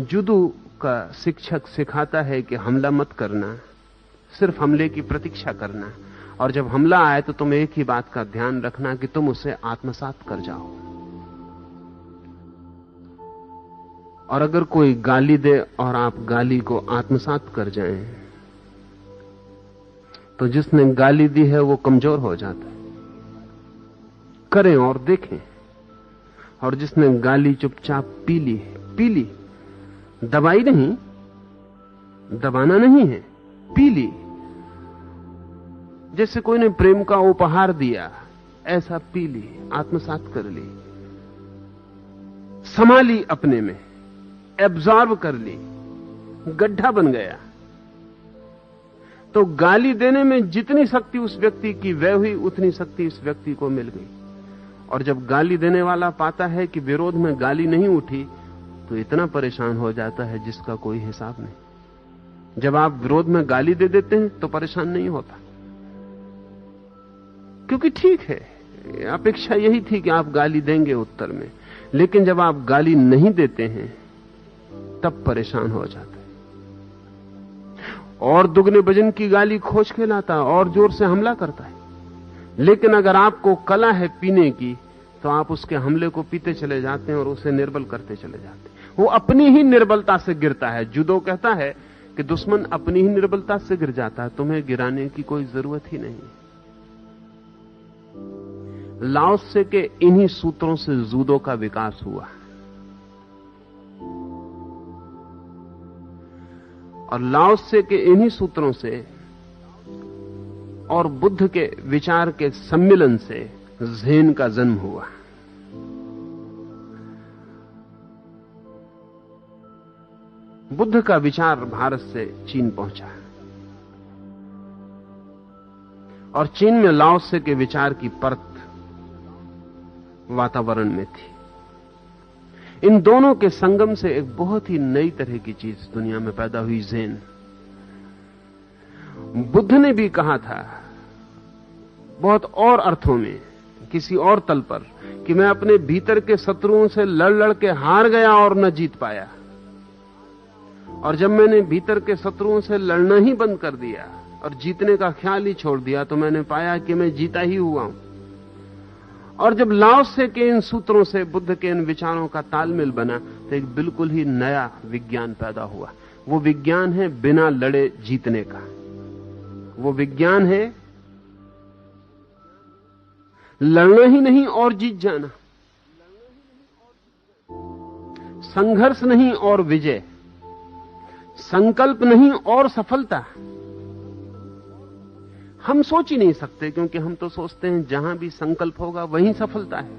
जुडो का शिक्षक सिखाता है कि हमला मत करना, सिर्फ हमले की प्रतीक्षा करना, और जब हमला आए तो तुम एक ही बात का ध्यान रखना कि तुम उसे आत्मसात कर जाओ। और अगर कोई गाली दे और आप गाली को आत्मसात कर जाएं, तो जिसने गाली दी है वो कमजोर हो जाता है। करें और देखें। और जिसने गाली चुपचाप पी ली है, पी ली, दबाई नहीं, दबाना नहीं है, पी ली। जैसे कोई ने प्रेम का उपहार दिया, ऐसा पी ली, आत्मसात कर ली, संभाली, अपने में एब्जॉर्ब कर ली, गड्ढा बन गया। तो गाली देने में जितनी शक्ति उस व्यक्ति की व्यय हुई, उतनी शक्ति इस व्यक्ति को मिल गई। और जब गाली देने वाला पाता है कि विरोध में गाली नहीं उठी, तो इतना परेशान हो जाता है जिसका कोई हिसाब नहीं। जब आप विरोध में गाली दे देते हैं तो परेशान नहीं होता, क्योंकि ठीक है, अपेक्षा यही थी कि आप गाली देंगे उत्तर में। लेकिन जब आप गाली नहीं देते हैं तब परेशान हो जाता है। और दुगने वजन की गाली खोज के लाता है और जोर से हमला करता है। लेकिन अगर आपको कला है पीने की, तो आप उसके हमले को पीते चले जाते हैं और उसे निर्बल करते चले जाते हैं। वो अपनी ही निर्बलता से गिरता है। जुदो कहता है कि दुश्मन अपनी ही निर्बलता से गिर जाता है, तुम्हें गिराने की कोई जरूरत ही नहीं। लाओ त्से के इन्हीं सूत्रों से जूडो का विकास हुआ और लाओ त्से के इन्हीं सूत्रों से और बुद्ध के विचार के सम्मिलन से ज़ेन का जन्म हुआ। बुद्ध का विचार भारत से चीन पहुंचा और चीन में लाओ त्से के विचार की परत वातावरण में थी। इन दोनों के संगम से एक बहुत ही नई तरह की चीज दुनिया में पैदा हुई, ज़ेन। बुद्ध ने भी कहा था बहुत और अर्थों में, किसी और तल पर, कि मैं अपने भीतर के शत्रुओं से लड़ लड़ के हार गया और न जीत पाया। और जब मैंने भीतर के शत्रुओं से लड़ना ही बंद कर दिया और जीतने का ख्याल ही छोड़ दिया, तो मैंने पाया कि मैं जीता ही हुआ हूं। और जब लाओ त्से के इन सूत्रों से बुद्ध के इन विचारों का तालमेल बना, तो एक बिल्कुल ही नया विज्ञान पैदा हुआ। वो विज्ञान है बिना लड़े जीतने का। वो विज्ञान है लड़ना ही नहीं और जीत जाना, संघर्ष नहीं और विजय, संकल्प नहीं और सफलता। हम सोच ही नहीं सकते, क्योंकि हम तो सोचते हैं जहां भी संकल्प होगा वहीं सफलता है,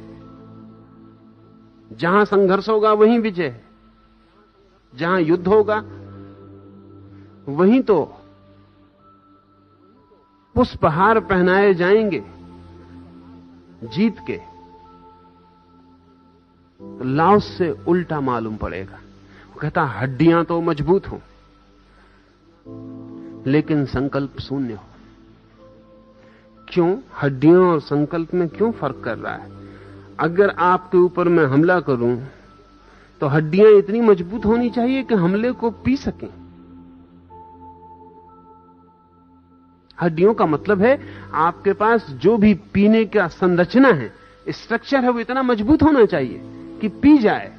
जहां संघर्ष होगा वहीं विजय है, जहां युद्ध होगा वहीं तो पुष्पहार पहनाए जाएंगे जीत के। लाओ से उल्टा मालूम पड़ेगा। वो कहता हड्डियां तो मजबूत हो लेकिन संकल्प शून्य हो। क्यों? हड्डियों और संकल्प में क्यों फर्क कर रहा है? अगर आपके ऊपर मैं हमला करूं तो हड्डियां इतनी मजबूत होनी चाहिए कि हमले को पी सकें। हड्डियों का मतलब है आपके पास जो भी पीने का संरचना है, स्ट्रक्चर है, वो इतना मजबूत होना चाहिए कि पी जाए।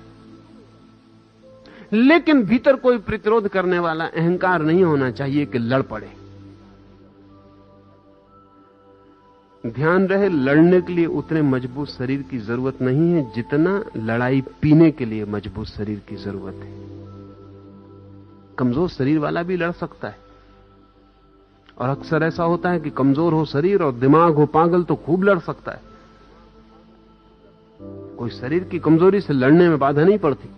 लेकिन भीतर कोई प्रतिरोध करने वाला अहंकार नहीं होना चाहिए कि लड़ पड़े। ध्यान रहे, लड़ने के लिए उतने मजबूत शरीर की जरूरत नहीं है जितना लड़ाई पीने के लिए मजबूत शरीर की जरूरत है। कमजोर शरीर वाला भी लड़ सकता है, और अक्सर ऐसा होता है कि कमजोर हो शरीर और दिमाग हो पागल तो खूब लड़ सकता है। कोई शरीर की कमजोरी से लड़ने में बाधा नहीं पड़ती।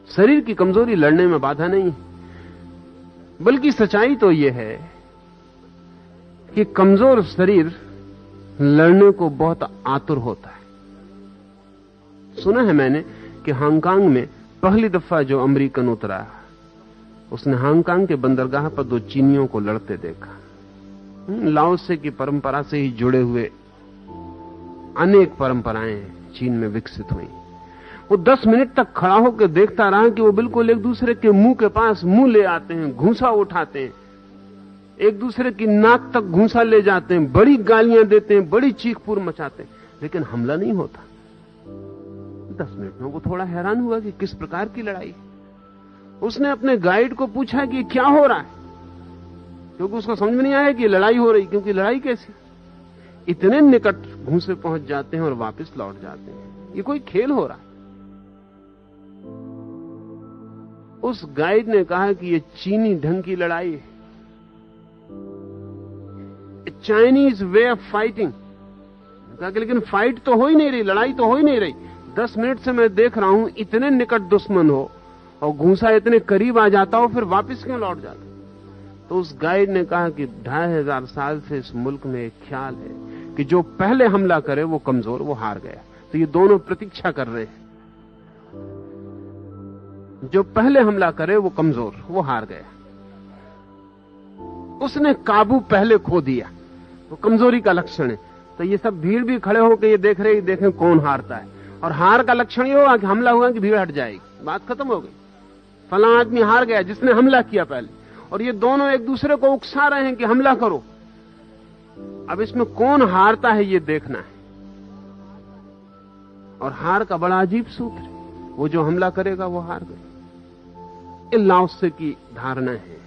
शरीर की कमजोरी लड़ने में बाधा नहीं, बल्कि सच्चाई तो यह है कि कमजोर शरीर लड़ने को बहुत आतुर होता है। सुना है मैंने कि हांगकांग में पहली दफा जो अमेरिकन उतरा, उसने हांगकांग के बंदरगाह पर 2 चीनियों को लड़ते देखा। लाओ त्से की परंपरा से ही जुड़े हुए अनेक परंपराएं चीन में विकसित हुई। वो 10 मिनट तक खड़ा होकर देखता रहा कि वो बिल्कुल एक दूसरे के मुंह के पास मुंह ले आते हैं, घूंसा उठाते हैं, एक दूसरे की नाक तक घूंसा ले जाते हैं, बड़ी गालियां देते हैं, बड़ी चीख-पुर मचाते हैं, लेकिन हमला नहीं होता। 10 मिनट में वो थोड़ा हैरान हुआ कि किस प्रकार की लड़ाई। उसने अपने गाइड को पूछा कि क्या हो रहा है, क्योंकि उसको समझ में नहीं आया कि लड़ाई हो रही। क्योंकि लड़ाई कैसी? इतने निकट घूंसे पहुंच जाते हैं और वापस लौट जाते हैं, ये कोई खेल हो रहा है। उस गाइड ने कहा कि ये चीनी ढंग की लड़ाई है, चाइनीज वे ऑफ फाइटिंग। कहा कि लेकिन फाइट तो हो ही नहीं रही, लड़ाई तो हो ही नहीं रही। 10 मिनट से मैं देख रहा हूं, इतने निकट दुश्मन हो और घूंसा इतने करीब आ जाता हो, फिर वापस क्यों लौट जाता? तो उस गाइड ने कहा कि 2500 साल से इस मुल्क में एक ख्याल है कि जो पहले हमला करे वो कमजोर, वो हार गया। तो ये दोनों प्रतीक्षा कर रहे हैं, जो पहले हमला करे वो कमजोर, वो हार गया। उसने काबू पहले खो दिया, वो कमजोरी का लक्षण है। तो ये सब भीड़ भी खड़े होकर ये देखें कौन हारता है। और हार का लक्षण ये होगा कि हमला हुआ कि भीड़ हट जाएगी, बात खत्म हो गई। फलां आदमी हार गया जिसने हमला किया पहले, और ये दोनों एक दूसरे को उकसा रहे हैं कि हमला करो। अब इसमें कौन हारता है ये देखना है। और हार का बड़ा अजीब सूत्र है, वो जो हमला करेगा वो हार गया। ये लाओत्से की धारणा है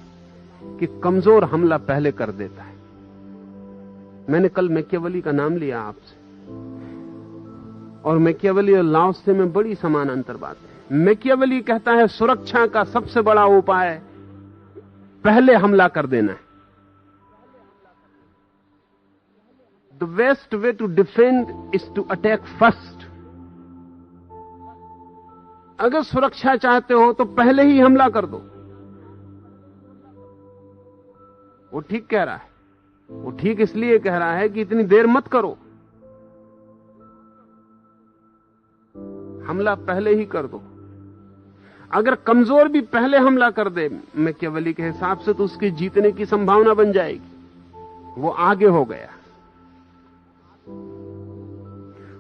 कि कमजोर हमला पहले कर देता है। मैंने कल मैकियावेली का नाम लिया आपसे, और मैकियावेली और लाओत्से में बड़ी समान अंतर बात है। मैकियावेली कहता है सुरक्षा का सबसे बड़ा उपाय पहले हमला कर देना है। The best way to defend is to attack first. अगर सुरक्षा चाहते हो तो पहले ही हमला कर दो। वो ठीक कह रहा है। वो ठीक इसलिए कह रहा है कि इतनी देर मत करो, हमला पहले ही कर दो। अगर कमजोर भी पहले हमला कर दे मैकियावेली के हिसाब से, तो उसके जीतने की संभावना बन जाएगी। वो आगे हो गया।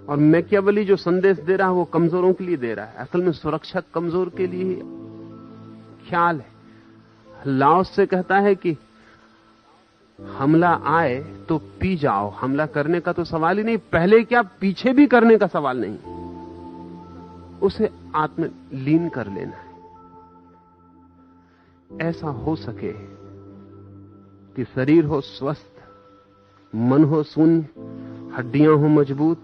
और मैकियावेली जो संदेश दे रहा है वो कमजोरों के लिए दे रहा है। असल में सुरक्षा कमजोर के लिए ही ख्याल है। लाओत्से कहता है कि हमला आए तो पी जाओ। हमला करने का तो सवाल ही नहीं, पहले क्या पीछे भी करने का सवाल नहीं, उसे आत्मलीन कर लेना है। ऐसा हो सके कि शरीर हो स्वस्थ, मन हो शून्य, हड्डियां हो मजबूत,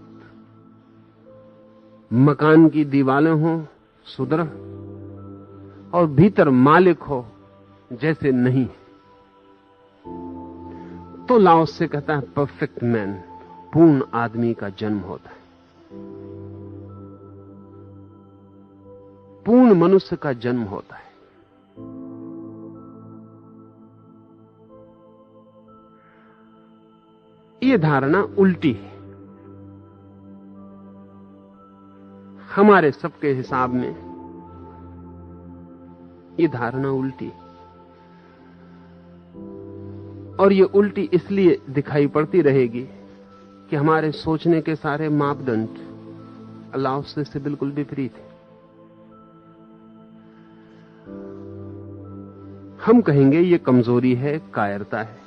मकान की दीवारें हो सुदृढ़, और भीतर मालिक हो जैसे नहीं। तो लाओत्से कहता है परफेक्ट मैन, पूर्ण आदमी का जन्म होता है, पूर्ण मनुष्य का जन्म होता है। यह धारणा उल्टी है। हमारे सबके हिसाब में यह धारणा उल्टी है। और ये उल्टी इसलिए दिखाई पड़ती रहेगी कि हमारे सोचने के सारे मापदंड लाओत्से से बिल्कुल विपरीत है। हम कहेंगे ये कमजोरी है, कायरता है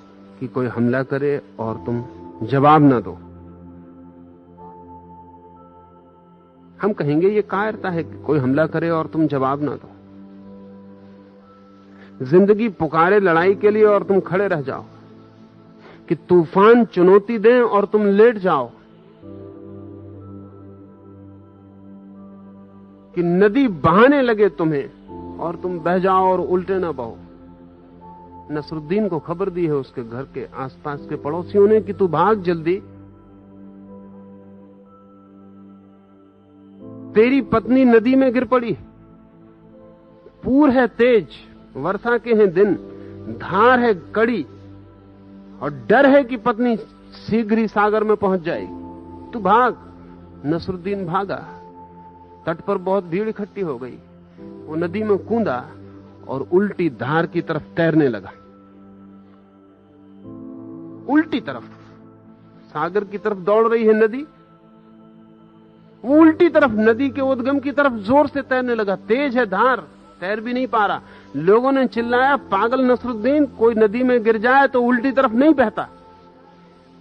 कि कोई हमला करे और तुम जवाब ना दो। हम कहेंगे ये कायरता है कि कोई हमला करे और तुम जवाब ना दो। जिंदगी पुकारे लड़ाई के लिए और तुम खड़े रह जाओ, कि तूफान चुनौती दें और तुम लेट जाओ, कि नदी बहाने लगे तुम्हें और तुम बह जाओ और उल्टे ना बहो। नसरुद्दीन को खबर दी है उसके घर के आसपास के पड़ोसियों ने कि तू भाग जल्दी, तेरी पत्नी नदी में गिर पड़ी। पूर है तेज, वर्षा के हैं दिन, धार है कड़ी, और डर है कि पत्नी शीघ्र ही सागर में पहुंच जाएगी। तू भाग। नसरुद्दीन भागा। तट पर बहुत भीड़ इकट्ठी हो गई। वो नदी में कूदा और उल्टी धार की तरफ तैरने लगा। उल्टी तरफ, सागर की तरफ दौड़ रही है नदी, वो उल्टी तरफ नदी के उद्गम की तरफ जोर से तैरने लगा। तेज है धार, तैर भी नहीं पा रहा। लोगों ने चिल्लाया, पागल नसरुद्दीन, कोई नदी में गिर जाए तो उल्टी तरफ नहीं बहता।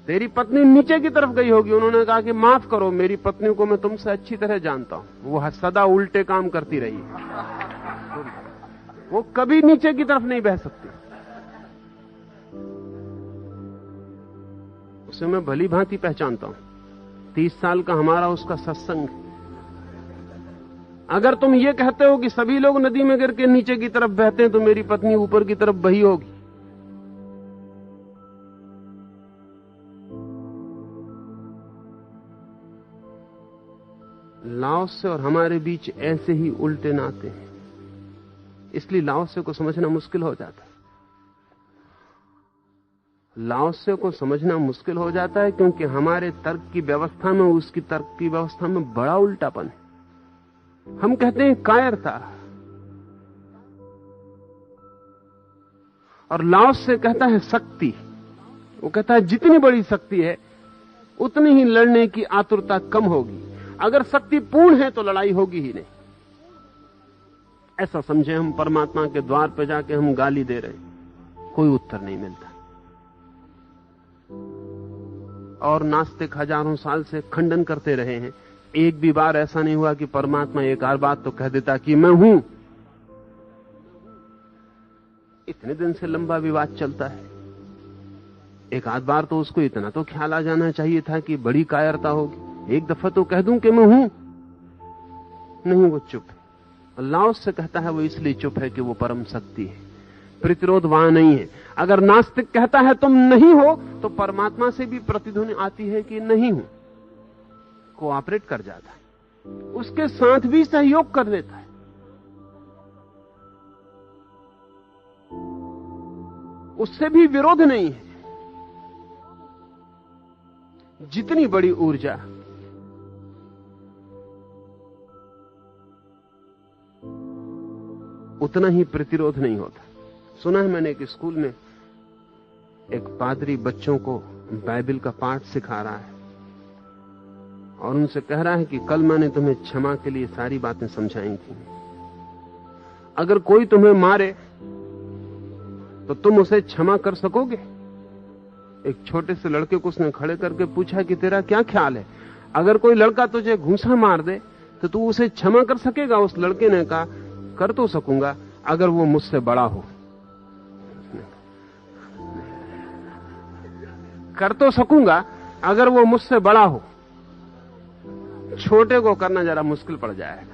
तेरी पत्नी नीचे की तरफ गई होगी। उन्होंने कहा कि माफ करो, मेरी पत्नी को मैं तुमसे अच्छी तरह जानता हूं, वो सदा उल्टे काम करती रही, वो कभी नीचे की तरफ नहीं बह सकती। उसे मैं भली भांति पहचानता हूं। 30 साल का हमारा उसका सत्संग। अगर तुम ये कहते हो कि सभी लोग नदी में गिर के नीचे की तरफ बहते हैं, तो मेरी पत्नी ऊपर की तरफ बही होगी। लाओत्से और हमारे बीच ऐसे ही उल्टे नाते हैं, इसलिए लाओत्से को समझना मुश्किल हो जाता है। लाओत्से को समझना मुश्किल हो जाता है क्योंकि हमारे तर्क की व्यवस्था में, उसकी तर्क की व्यवस्था में बड़ा उल्टापन है। हम कहते हैं कायरता, और लाओत्से कहता है शक्ति। वो कहता है जितनी बड़ी शक्ति है उतनी ही लड़ने की आतुरता कम होगी। अगर शक्ति पूर्ण है तो लड़ाई होगी ही नहीं। ऐसा समझे हम परमात्मा के द्वार पर जाके हम गाली दे रहे हैं, कोई उत्तर नहीं मिलता। और नास्तिक हजारों साल से खंडन करते रहे हैं, एक भी बार ऐसा नहीं हुआ कि परमात्मा एक आध बात तो कह देता कि मैं हूं। इतने दिन से लंबा विवाद चलता है, एक आध बार तो उसको इतना तो ख्याल आ जाना चाहिए था कि बड़ी कायरता होगी, एक दफा तो कह दूं कि मैं हूं। नहीं, वो चुप है। लाओस से कहता है वो इसलिए चुप है कि वो परम शक्ति है, प्रतिरोध वहां नहीं है। अगर नास्तिक कहता है तुम नहीं हो, तो परमात्मा से भी प्रतिध्वनि आती है कि नहीं हूं, कोऑपरेट कर जाता है, उसके साथ भी सहयोग कर देता है। उससे भी विरोध नहीं है। जितनी बड़ी ऊर्जा उतना ही प्रतिरोध नहीं होता। सुना है मैंने एक स्कूल में एक पादरी बच्चों को बाइबल का पाठ सिखा रहा है और उनसे कह रहा है कि कल मैंने तुम्हें क्षमा के लिए सारी बातें समझाई थी। अगर कोई तुम्हें मारे तो तुम उसे क्षमा कर सकोगे? एक छोटे से लड़के को उसने खड़े करके पूछा कि तेरा क्या ख्याल है, अगर कोई लड़का तुझे घूंसा मार दे तो तू उसे क्षमा कर सकेगा? उस लड़के ने कहा कर तो सकूंगा अगर वो मुझसे बड़ा हो। कर तो सकूंगा अगर वो मुझसे बड़ा हो, छोटे को करना जरा मुश्किल पड़ जाएगा।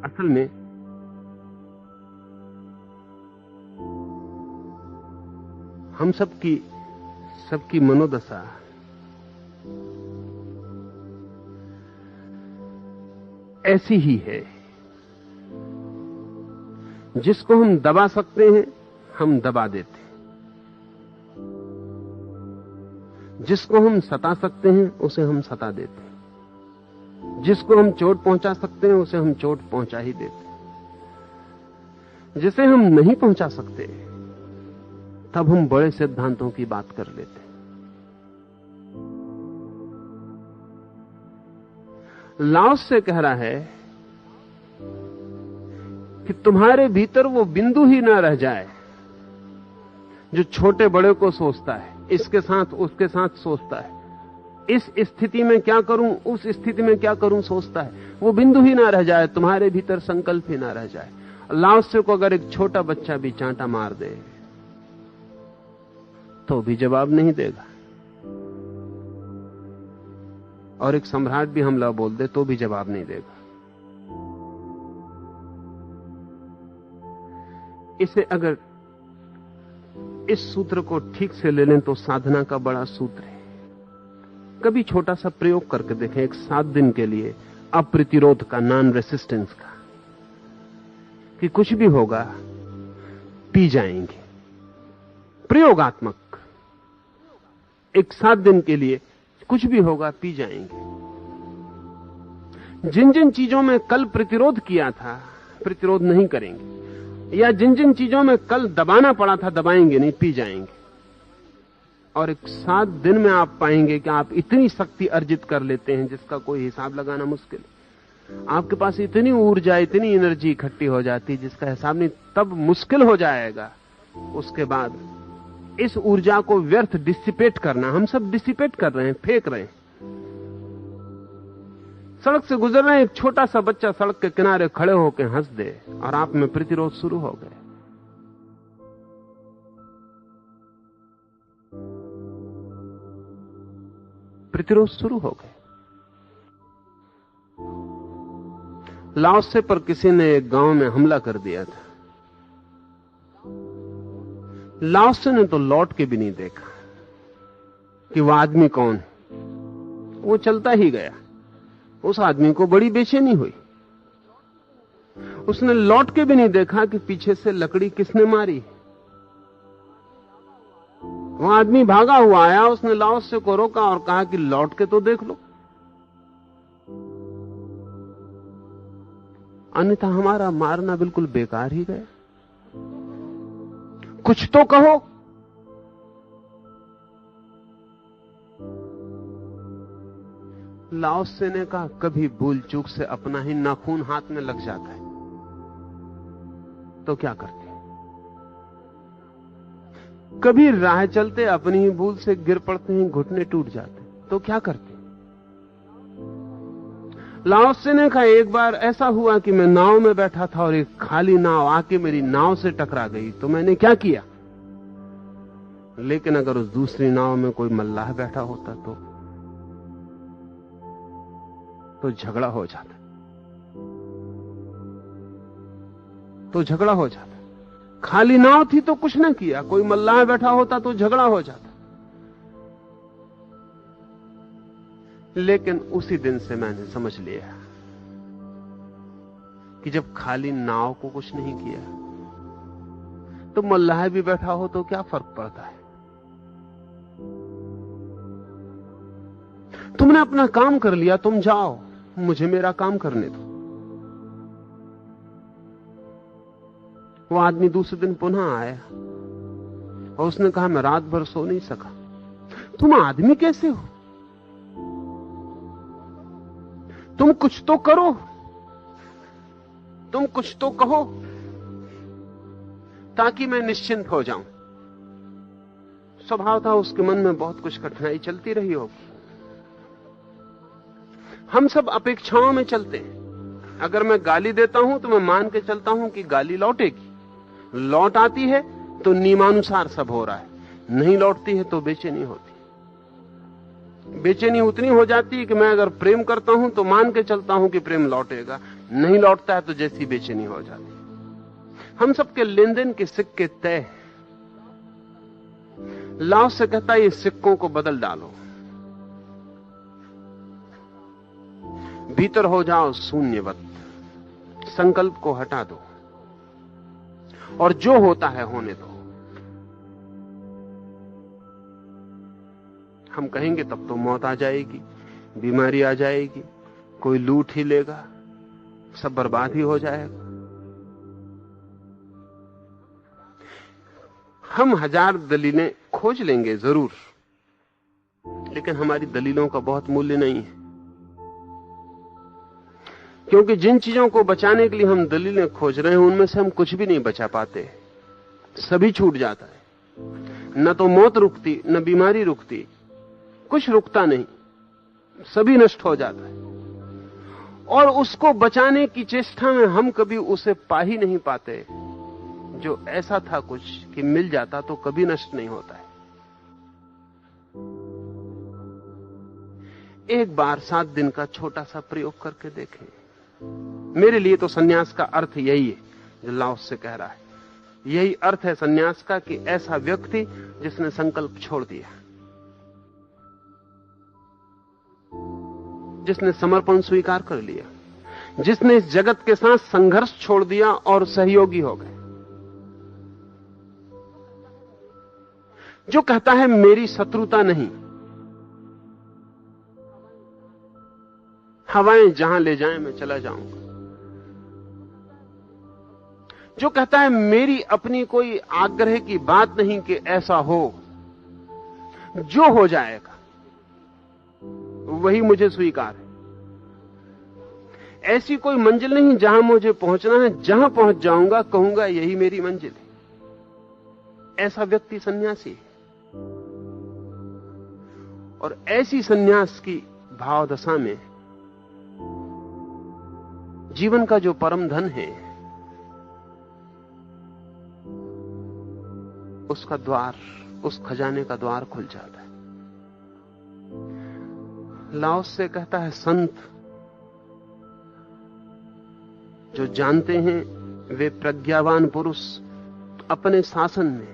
असल में हम सबकी मनोदशा ऐसी ही है। जिसको हम दबा सकते हैं हम दबा देते हैं, जिसको हम सता सकते हैं उसे हम सता देते हैं, जिसको हम चोट पहुंचा सकते हैं उसे हम चोट पहुंचा ही देते हैं। जिसे हम नहीं पहुंचा सकते तब हम बड़े सिद्धांतों की बात कर लेते हैं। लाओस से कह रहा है कि तुम्हारे भीतर वो बिंदु ही ना रह जाए जो छोटे बड़े को सोचता है, इसके साथ उसके साथ सोचता है, इस स्थिति में क्या करूं उस स्थिति में क्या करूं सोचता है। वो बिंदु ही ना रह जाए, तुम्हारे भीतर संकल्प ही ना रह जाए। लाओस को अगर एक छोटा बच्चा भी चांटा मार दे तो भी जवाब नहीं देगा, और एक सम्राट भी हमला बोल दे तो भी जवाब नहीं देगा। इसे अगर इस सूत्र को ठीक से ले लें तो साधना का बड़ा सूत्र है। कभी छोटा सा प्रयोग करके देखें, एक 7 दिन के लिए अप्रतिरोध का, नॉन रेसिस्टेंस का, कि कुछ भी होगा पी जाएंगे। प्रयोगात्मक एक 7 दिन के लिए कुछ भी होगा पी जाएंगे। जिन जिन चीजों में कल प्रतिरोध किया था प्रतिरोध नहीं करेंगे, या जिन जिन चीजों में कल दबाना पड़ा था दबाएंगे नहीं, पी जाएंगे। और एक 7 दिन में आप पाएंगे कि आप इतनी शक्ति अर्जित कर लेते हैं जिसका कोई हिसाब लगाना मुश्किल है। आपके पास इतनी ऊर्जा, इतनी एनर्जी इकट्ठी हो जाती है जिसका हिसाब नहीं। तब मुश्किल हो जाएगा उसके बाद इस ऊर्जा को व्यर्थ डिसिपेट करना। हम सब डिसिपेट कर रहे हैं, फेंक रहे हैं। सड़क से गुजर रहे हैं, एक छोटा सा बच्चा सड़क के किनारे खड़े होकर हंस दे और आप में प्रतिरोध शुरू हो गए। प्रतिरोध शुरू हो गए। लाओसे पर किसी ने एक गांव में हमला कर दिया था। लाओसे ने तो लौट के भी नहीं देखा कि वह आदमी कौन है, वो चलता ही गया। उस आदमी को बड़ी बेचैनी हुई। उसने लौट के भी नहीं देखा कि पीछे से लकड़ी किसने मारी। वह आदमी भागा हुआ आया, उसने लाओसे को रोका और कहा कि लौट के तो देख लो, अन्यथा हमारा मारना बिल्कुल बेकार ही गया। कुछ तो कहो। लाओसे ने कहा, कभी भूल चूक से अपना ही नाखून हाथ में लग जाता है तो क्या करते? कभी राह चलते अपनी ही भूल से गिर पड़ते हैं, घुटने टूट जाते तो क्या करते? लाओसे ने कहा, एक बार ऐसा हुआ कि मैं नाव में बैठा था और एक खाली नाव आके मेरी नाव से टकरा गई तो मैंने क्या किया? लेकिन अगर उस दूसरी नाव में कोई मल्लाह बैठा होता तो झगड़ा हो जाता, खाली नाव थी तो कुछ ना किया, कोई मल्लाह बैठा होता तो झगड़ा हो जाता। लेकिन उसी दिन से मैंने समझ लिया कि जब खाली नाव को कुछ नहीं किया तो मल्लाह भी बैठा हो तो क्या फर्क पड़ता है? तुमने अपना काम कर लिया, तुम जाओ, मुझे मेरा काम करने दो। वो आदमी दूसरे दिन पुनः आया और उसने कहा, मैं रात भर सो नहीं सका। तुम आदमी कैसे हो? तुम कुछ तो करो, तुम कुछ तो कहो ताकि मैं निश्चिंत हो जाऊं। स्वभाव था उसके मन में बहुत कुछ कठिनाई चलती रही होगी। हम सब अपेक्षाओं में चलते हैं। अगर मैं गाली देता हूं तो मैं मान के चलता हूं कि गाली लौटेगी, लौट आती है तो नियमानुसार सब हो रहा है, नहीं लौटती है तो बेचैनी होती। बेचैनी उतनी हो जाती है कि मैं अगर प्रेम करता हूं तो मान के चलता हूं कि प्रेम लौटेगा, नहीं लौटता है तो जैसी बेचैनी हो जाती। हम सबके लेन देन के सिक्के तय हैं। लाओस से कहता है, ये सिक्कों को बदल डालो, भीतर हो जाओ शून्यवत, संकल्प को हटा दो और जो होता है होने दो। हम कहेंगे तब तो मौत आ जाएगी, बीमारी आ जाएगी, कोई लूट ही लेगा, सब बर्बाद ही हो जाएगा। हम 1000 दलीलें खोज लेंगे जरूर, लेकिन हमारी दलीलों का बहुत मूल्य नहीं है, क्योंकि जिन चीजों को बचाने के लिए हम दलीलें खोज रहे हैं उनमें से हम कुछ भी नहीं बचा पाते, सभी छूट जाता है। न तो मौत रुकती, न बीमारी रुकती, कुछ रुकता नहीं, सभी नष्ट हो जाता है। और उसको बचाने की चेष्टा में हम कभी उसे पा ही नहीं पाते जो ऐसा था कुछ कि मिल जाता तो कभी नष्ट नहीं होता है। एक बार 7 दिन का छोटा सा प्रयोग करके देखें। मेरे लिए तो सन्यास का अर्थ यही है जो लाओस से कह रहा है। यही अर्थ है सन्यास का कि ऐसा व्यक्ति जिसने संकल्प छोड़ दिया, जिसने समर्पण स्वीकार कर लिया, जिसने इस जगत के साथ संघर्ष छोड़ दिया और सहयोगी हो गए, जो कहता है मेरी शत्रुता नहीं, हवाएं जहां ले जाएं मैं चला जाऊंगा, जो कहता है मेरी अपनी कोई आग्रह की बात नहीं कि ऐसा हो, जो हो जाएगा वही मुझे स्वीकार है। ऐसी कोई मंजिल नहीं जहां मुझे पहुंचना है, जहां पहुंच जाऊंगा कहूंगा यही मेरी मंजिल है। ऐसा व्यक्ति सन्यासी है। और ऐसी सन्यास की भावदशा में जीवन का जो परम धन है उसका द्वार, उस खजाने का द्वार खुल जाता है। लाओस से कहता है, संत जो जानते हैं वे प्रज्ञावान पुरुष अपने शासन में,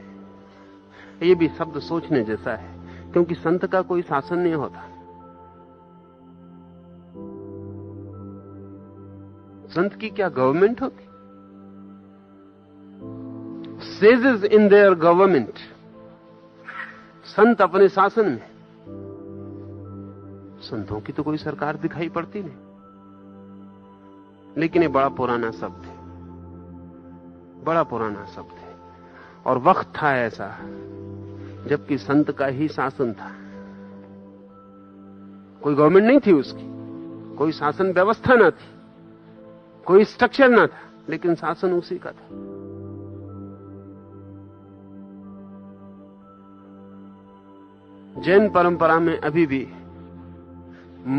ये भी शब्द सोचने जैसा है, क्योंकि संत का कोई शासन नहीं होता। संत की क्या गवर्नमेंट होती? सेजेस इन देयर गवर्नमेंट, संत अपने शासन में। संतों की तो कोई सरकार दिखाई पड़ती नहीं। लेकिन ये बड़ा पुराना शब्द है, बड़ा पुराना शब्द है। और वक्त था ऐसा जबकि संत का ही शासन था। कोई गवर्नमेंट नहीं थी उसकी, कोई शासन व्यवस्था ना थी, कोई स्ट्रक्चर ना था, लेकिन शासन उसी का था। जैन परंपरा में अभी भी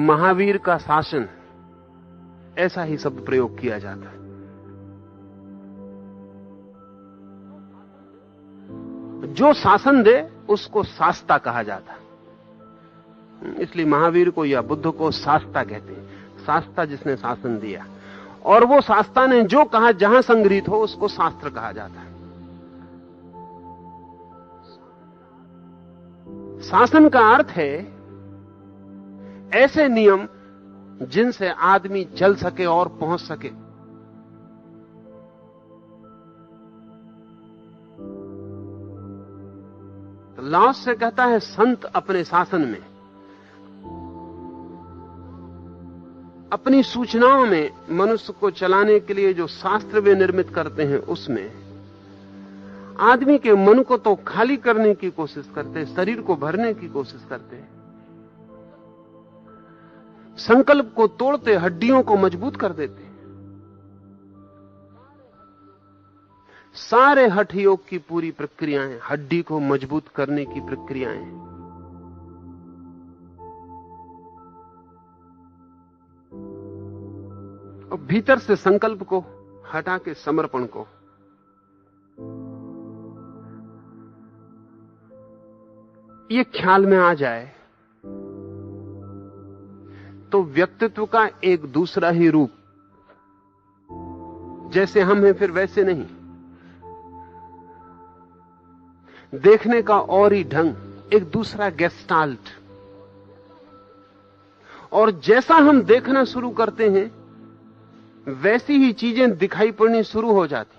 महावीर का शासन, ऐसा ही शब्द प्रयोग किया जाता है। जो शासन दे उसको शास्ता कहा जाता है, इसलिए महावीर को या बुद्ध को शास्ता कहते हैं। शास्ता जिसने शासन दिया, और वो शास्ता ने जो कहा जहां संग्रहित हो उसको शास्त्र कहा जाता है। शासन का अर्थ है ऐसे नियम जिनसे आदमी चल सके और पहुंच सके। तो लाओस से कहता है संत अपने शासन में, अपनी सूचनाओं में, मनुष्य को चलाने के लिए जो शास्त्र वे निर्मित करते हैं उसमें आदमी के मन को तो खाली करने की कोशिश करते, शरीर को भरने की कोशिश करते, संकल्प को तोड़ते, हड्डियों को मजबूत कर देते। सारे हठ योग की पूरी प्रक्रियाएं हड्डी को मजबूत करने की प्रक्रियाएं। और भीतर से संकल्प को हटा के समर्पण को, ये ख्याल में आ जाए तो व्यक्तित्व का एक दूसरा ही रूप, जैसे हम हैं फिर वैसे नहीं, देखने का और ही ढंग, एक दूसरा गेस्टाल्ट। और जैसा हम देखना शुरू करते हैं वैसी ही चीजें दिखाई पड़नी शुरू हो जाती।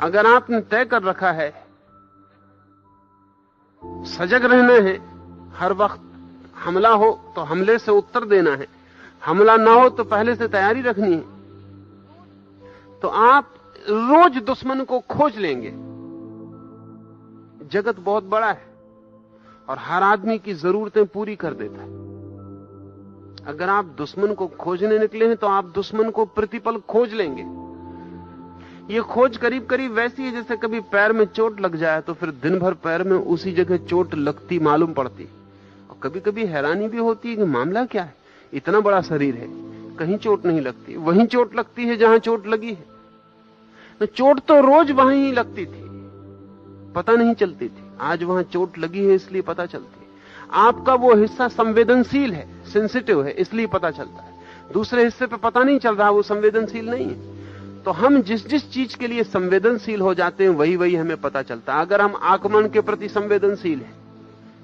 अगर आपने तय कर रखा है सजग रहना है, हर वक्त हमला हो तो हमले से उत्तर देना है, हमला ना हो तो पहले से तैयारी रखनी है, तो आप रोज दुश्मन को खोज लेंगे। जगत बहुत बड़ा है और हर आदमी की जरूरतें पूरी कर देता है। अगर आप दुश्मन को खोजने निकले हैं तो आप दुश्मन को प्रतिपल खोज लेंगे। ये खोज करीब करीब वैसी है जैसे कभी पैर में चोट लग जाए तो फिर दिन भर पैर में उसी जगह चोट लगती मालूम पड़ती, और कभी कभी हैरानी भी होती है कि मामला क्या है, इतना बड़ा शरीर है कहीं चोट नहीं लगती, वहीं चोट लगती है जहां चोट लगी है। तो चोट तो रोज वहीं ही लगती थी, पता नहीं चलती थी, आज वहां चोट लगी है इसलिए पता चलती है। आपका वो हिस्सा संवेदनशील है, सेंसिटिव है, इसलिए पता चलता है। दूसरे हिस्से पे पता नहीं चल रहा, वो संवेदनशील नहीं है। तो हम जिस जिस चीज के लिए संवेदनशील हो जाते हैं वही वही हमें पता चलता है। अगर हम आक्रमण के प्रति संवेदनशील हैं,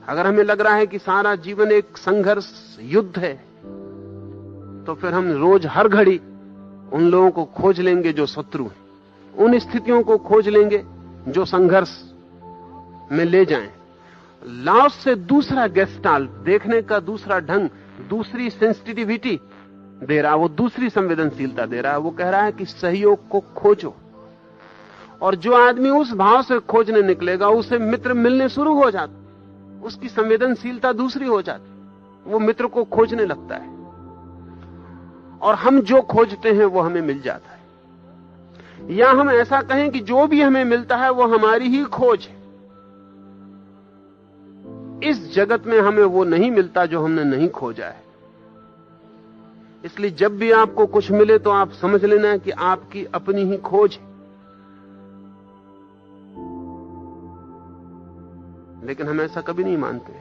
अगर हमें लग रहा है कि सारा जीवन एक संघर्ष युद्ध है, तो फिर हम रोज हर घड़ी उन लोगों को खोज लेंगे जो शत्रु हैं, उन स्थितियों को खोज लेंगे जो संघर्ष में ले जाएं। लाओस से दूसरा गेस्टाल्ट, देखने का दूसरा ढंग, दूसरी सेंसिटिविटी दे रहा, वो दूसरी संवेदनशीलता दे रहा है। वो कह रहा है कि सहयोग को खोजो, और जो आदमी उस भाव से खोजने निकलेगा उसे मित्र मिलने शुरू हो जाते, उसकी संवेदनशीलता दूसरी हो जाती, वो मित्र को खोजने लगता है, और हम जो खोजते हैं वो हमें मिल जाता है। या हम ऐसा कहें कि जो भी हमें मिलता है वो हमारी ही खोज है। इस जगत में हमें वो नहीं मिलता जो हमने नहीं खोजा है। इसलिए जब भी आपको कुछ मिले तो आप समझ लेना कि आपकी अपनी ही खोज है। लेकिन हम ऐसा कभी नहीं मानते।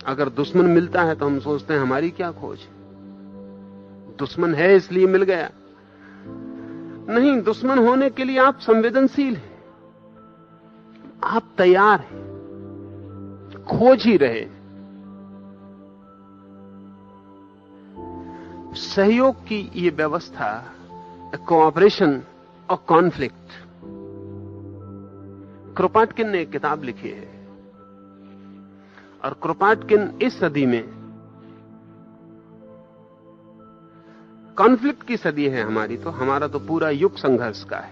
अगर दुश्मन मिलता है तो हम सोचते हैं हमारी क्या खोज है, दुश्मन है इसलिए मिल गया। नहीं, दुश्मन होने के लिए आप संवेदनशील हैं, आप तैयार हैं, खोज ही रहे। सहयोग की ये व्यवस्था, कोऑपरेशन और कॉन्फ्लिक्ट, क्रोपाटकिन ने एक किताब लिखी है, और क्रोपाटकिन इस सदी में, कॉन्फ्लिक्ट की सदी है हमारी, तो हमारा तो पूरा युग संघर्ष का है,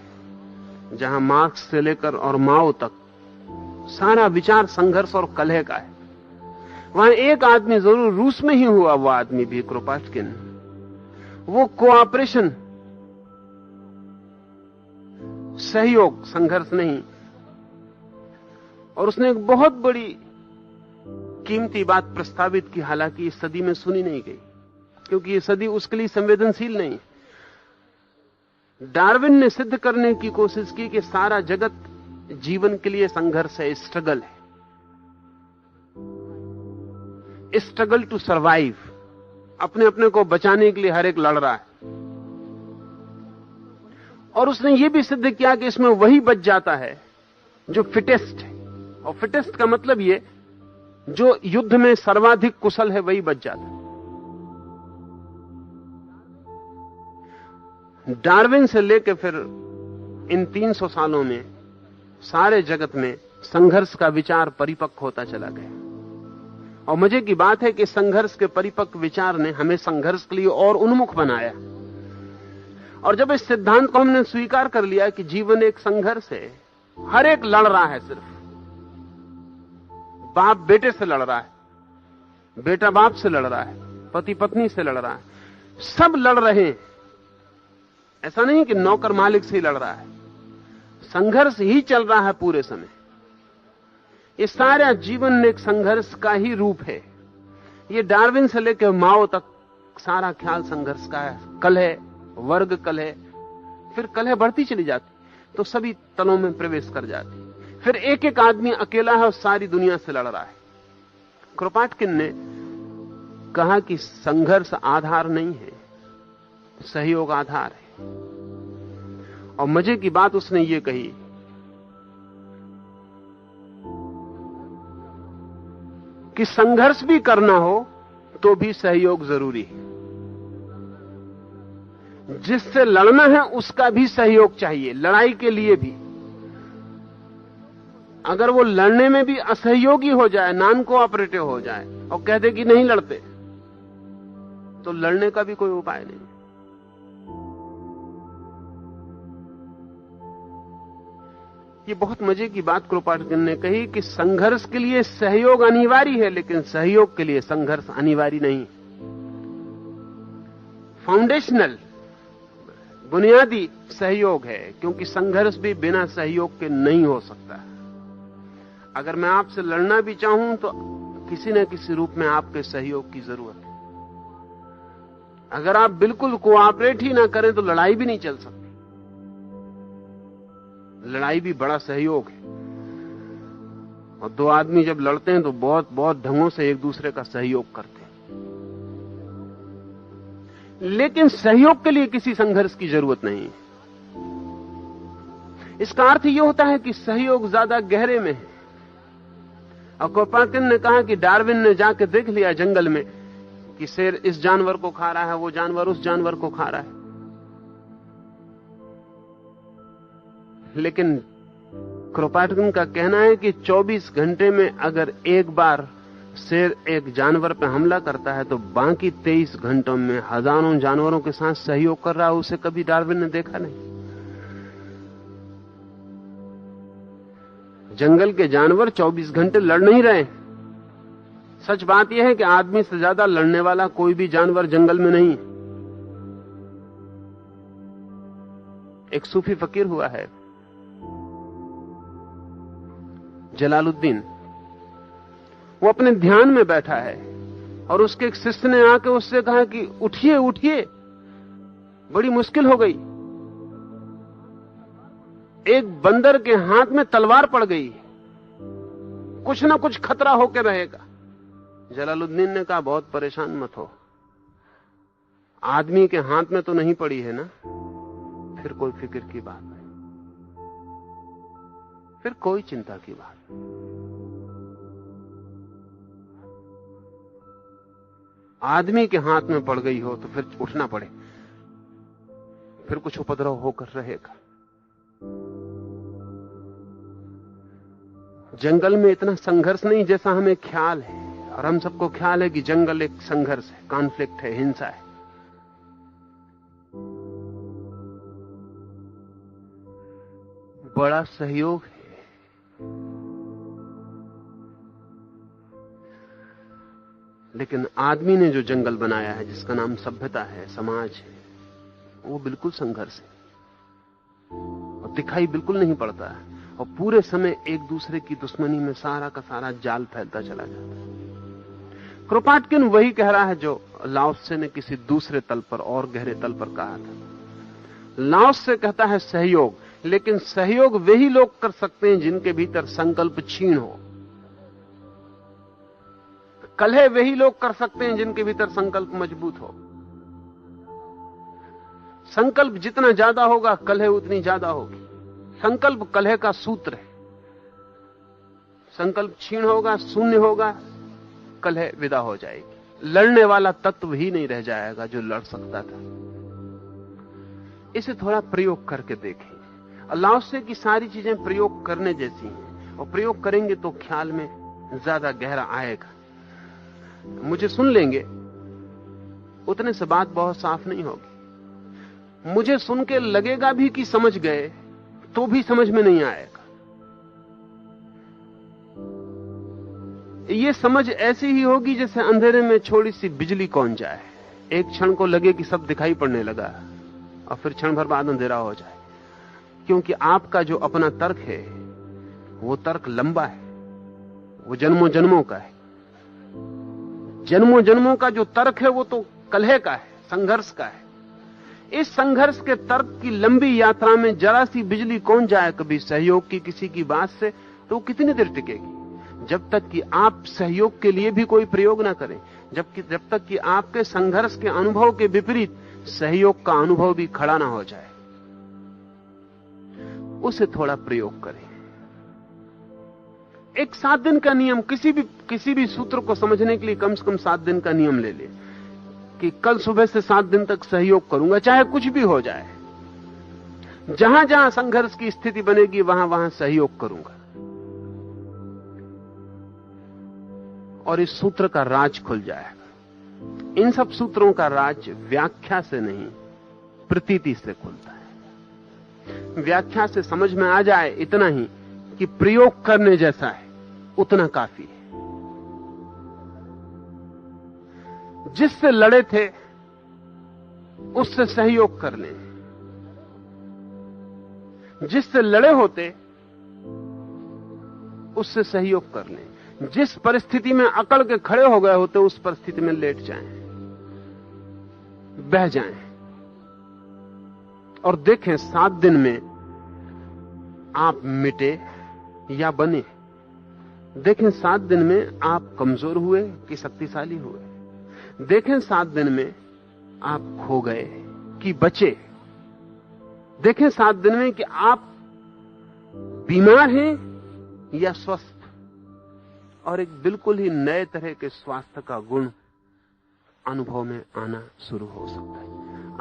जहां मार्क्स से लेकर और माओ तक सारा विचार संघर्ष और कलह का है। वहां एक आदमी जरूर रूस में ही हुआ, वो आदमी भी क्रोपाटकिन, वो कोऑपरेशन, सहयोग, संघर्ष नहीं। और उसने एक बहुत बड़ी कीमती बात प्रस्तावित की, हालांकि इस सदी में सुनी नहीं गई, क्योंकि ये सदी उसके लिए संवेदनशील नहीं। डार्विन ने सिद्ध करने की कोशिश की कि सारा जगत जीवन के लिए संघर्ष है, स्ट्रगल है, स्ट्रगल टू सर्वाइव। अपने अपने को बचाने के लिए हर एक लड़ रहा है। और उसने यह भी सिद्ध किया कि इसमें वही बच जाता है जो फिटेस्ट है। और फिटेस्ट का मतलब यह, जो युद्ध में सर्वाधिक कुशल है वही बच जाता है। डार्विन से लेकर फिर इन 300 सालों में सारे जगत में संघर्ष का विचार परिपक्व होता चला गया। और मजे की बात है कि संघर्ष के परिपक्व विचार ने हमें संघर्ष के लिए और उन्मुख बनाया। और जब इस सिद्धांत को हमने स्वीकार कर लिया कि जीवन एक संघर्ष है, हर एक लड़ रहा है, सिर्फ बाप बेटे से लड़ रहा है, बेटा बाप से लड़ रहा है, पति पत्नी से लड़ रहा है, सब लड़ रहे हैं। ऐसा नहीं कि नौकर मालिक से ही लड़ रहा है, संघर्ष ही चल रहा है पूरे समय। ये सारा जीवन एक संघर्ष का ही रूप है। ये डार्विन से लेकर माओ तक सारा ख्याल संघर्ष का है। कलह, वर्ग कलह, फिर कलह बढ़ती चली जाती तो सभी तलों में प्रवेश कर जाती। फिर एक एक आदमी अकेला है और सारी दुनिया से लड़ रहा है। क्रोपाटकिन ने कहा कि संघर्ष आधार नहीं है, सहयोग आधार है। और मजे की बात उसने ये कही कि संघर्ष भी करना हो तो भी सहयोग जरूरी है। जिससे लड़ना है उसका भी सहयोग चाहिए, लड़ाई के लिए भी। अगर वो लड़ने में भी असहयोगी हो जाए, नॉन कोऑपरेटिव हो जाए और कह दे कि नहीं लड़ते, तो लड़ने का भी कोई उपाय नहीं। ये बहुत मजे की बात क्रोपाटकिन ने कही कि संघर्ष के लिए सहयोग अनिवार्य है, लेकिन सहयोग के लिए संघर्ष अनिवार्य नहीं। फाउंडेशनल, बुनियादी सहयोग है, क्योंकि संघर्ष भी बिना सहयोग के नहीं हो सकता। अगर मैं आपसे लड़ना भी चाहूं तो किसी न किसी रूप में आपके सहयोग की जरूरत है। अगर आप बिल्कुल कोऑपरेट ही ना करें तो लड़ाई भी नहीं चल सकती। लड़ाई भी बड़ा सहयोग है। और दो आदमी जब लड़ते हैं तो बहुत बहुत ढंगों से एक दूसरे का सहयोग करते हैं। लेकिन सहयोग के लिए किसी संघर्ष की जरूरत नहीं। इसका अर्थ यह होता है कि सहयोग ज्यादा गहरे में है। और क्रोपाटकिन ने कहा कि डार्विन ने जाके देख लिया जंगल में कि शेर इस जानवर को खा रहा है, वो जानवर उस जानवर को खा रहा है। लेकिन क्रोपाटकिन का कहना है कि 24 घंटे में अगर एक बार शेर एक जानवर पर हमला करता है तो बाकी 23 घंटों में हजारों जानवरों के साथ सहयोग कर रहा है। उसे कभी डार्विन ने देखा नहीं। जंगल के जानवर 24 घंटे लड़ नहीं रहे। सच बात यह है कि आदमी से ज्यादा लड़ने वाला कोई भी जानवर जंगल में नहीं। एक सूफी फकीर हुआ है जलालुद्दीन, वो अपने ध्यान में बैठा है और उसके एक शिष्य ने आके उससे कहा कि उठिए उठिए, बड़ी मुश्किल हो गई। एक बंदर के हाथ में तलवार पड़ गई, कुछ ना कुछ खतरा होकर रहेगा। जलालुद्दीन ने कहा बहुत परेशान मत हो, आदमी के हाथ में तो नहीं पड़ी है ना, फिर कोई फिक्र की बात नहीं, फिर कोई चिंता की बात। आदमी के हाथ में पड़ गई हो तो फिर उठना पड़े, फिर कुछ उपद्रव होकर रहेगा। जंगल में इतना संघर्ष नहीं जैसा हमें ख्याल है। और हम सबको ख्याल है कि जंगल एक संघर्ष है, कॉन्फ्लिक्ट है, हिंसा है। बड़ा सहयोग है। लेकिन आदमी ने जो जंगल बनाया है, जिसका नाम सभ्यता है, समाज है, वो बिल्कुल संघर्ष है और दिखाई बिल्कुल नहीं पड़ता है, और पूरे समय एक दूसरे की दुश्मनी में सारा का सारा जाल फैलता चला जाता है। क्रोपाटकिन वही कह रहा है जो लाओ त्से ने किसी दूसरे तल पर और गहरे तल पर कहा था। लाओ त्से कहता है सहयोग, लेकिन सहयोग वही लोग कर सकते हैं जिनके भीतर संकल्प क्षीण हो। कलह वही लोग कर सकते हैं जिनके भीतर संकल्प मजबूत हो। संकल्प जितना ज्यादा होगा, कलह उतनी ज्यादा होगी। संकल्प कलह का सूत्र है। संकल्प क्षीण होगा, शून्य होगा, कलह विदा हो जाएगी। लड़ने वाला तत्व ही नहीं रह जाएगा जो लड़ सकता था। इसे थोड़ा प्रयोग करके देखें। लाओ त्से की सारी चीजें प्रयोग करने जैसी हैं, और प्रयोग करेंगे तो ख्याल में ज्यादा गहरा आएगा। मुझे सुन लेंगे, उतने से बात बहुत साफ नहीं होगी। मुझे सुन के लगेगा भी कि समझ गए, तो भी समझ में नहीं आएगा। ये समझ ऐसी ही होगी जैसे अंधेरे में छोटी सी बिजली कौन जाए। एक क्षण को लगे कि सब दिखाई पड़ने लगा, और फिर क्षण भर बाद अंधेरा हो जाए। क्योंकि आपका जो अपना तर्क है, वो तर्क लंबा है, वो जन्मों जन्मों का है। जन्मों जन्मों का जो तर्क है वो तो कलह का है, संघर्ष का है। इस संघर्ष के तर्क की लंबी यात्रा में जरा सी बिजली कौन जाए कभी सहयोग की किसी की बात से, तो कितनी देर टिकेगी? जब तक कि आप सहयोग के लिए भी कोई प्रयोग ना करें, जब तक कि आपके संघर्ष के अनुभव के विपरीत सहयोग का अनुभव भी खड़ा ना हो जाए। उसे थोड़ा प्रयोग करें। एक 7 दिन का नियम, किसी भी सूत्र को समझने के लिए कम से कम 7 दिन का नियम ले ले कि कल सुबह से 7 दिन तक सहयोग करूंगा, चाहे कुछ भी हो जाए। जहां जहां संघर्ष की स्थिति बनेगी वहां वहां सहयोग करूंगा। और इस सूत्र का राज खुल जाएगा। इन सब सूत्रों का राज व्याख्या से नहीं, प्रतीति से खुलता है। व्याख्या से समझ में आ जाए इतना ही कि प्रयोग करने जैसा है, उतना काफी है। जिससे लड़े थे उससे सहयोग कर लें। जिससे लड़े होते उससे सहयोग कर लें। जिस परिस्थिति में अकड़ के खड़े हो गए होते उस परिस्थिति में लेट जाएं, बह जाएं, और देखें 7 दिन में आप मिटे या बने। देखें 7 दिन में आप कमजोर हुए कि शक्तिशाली हुए। देखें 7 दिन में आप खो गए कि बचे। देखें 7 दिन में कि आप बीमार हैं या स्वस्थ। और एक बिल्कुल ही नए तरह के स्वास्थ्य का गुण अनुभव में आना शुरू हो सकता है।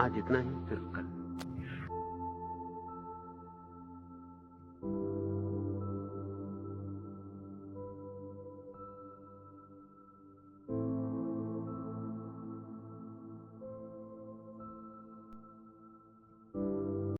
आज इतना ही, फिर कल।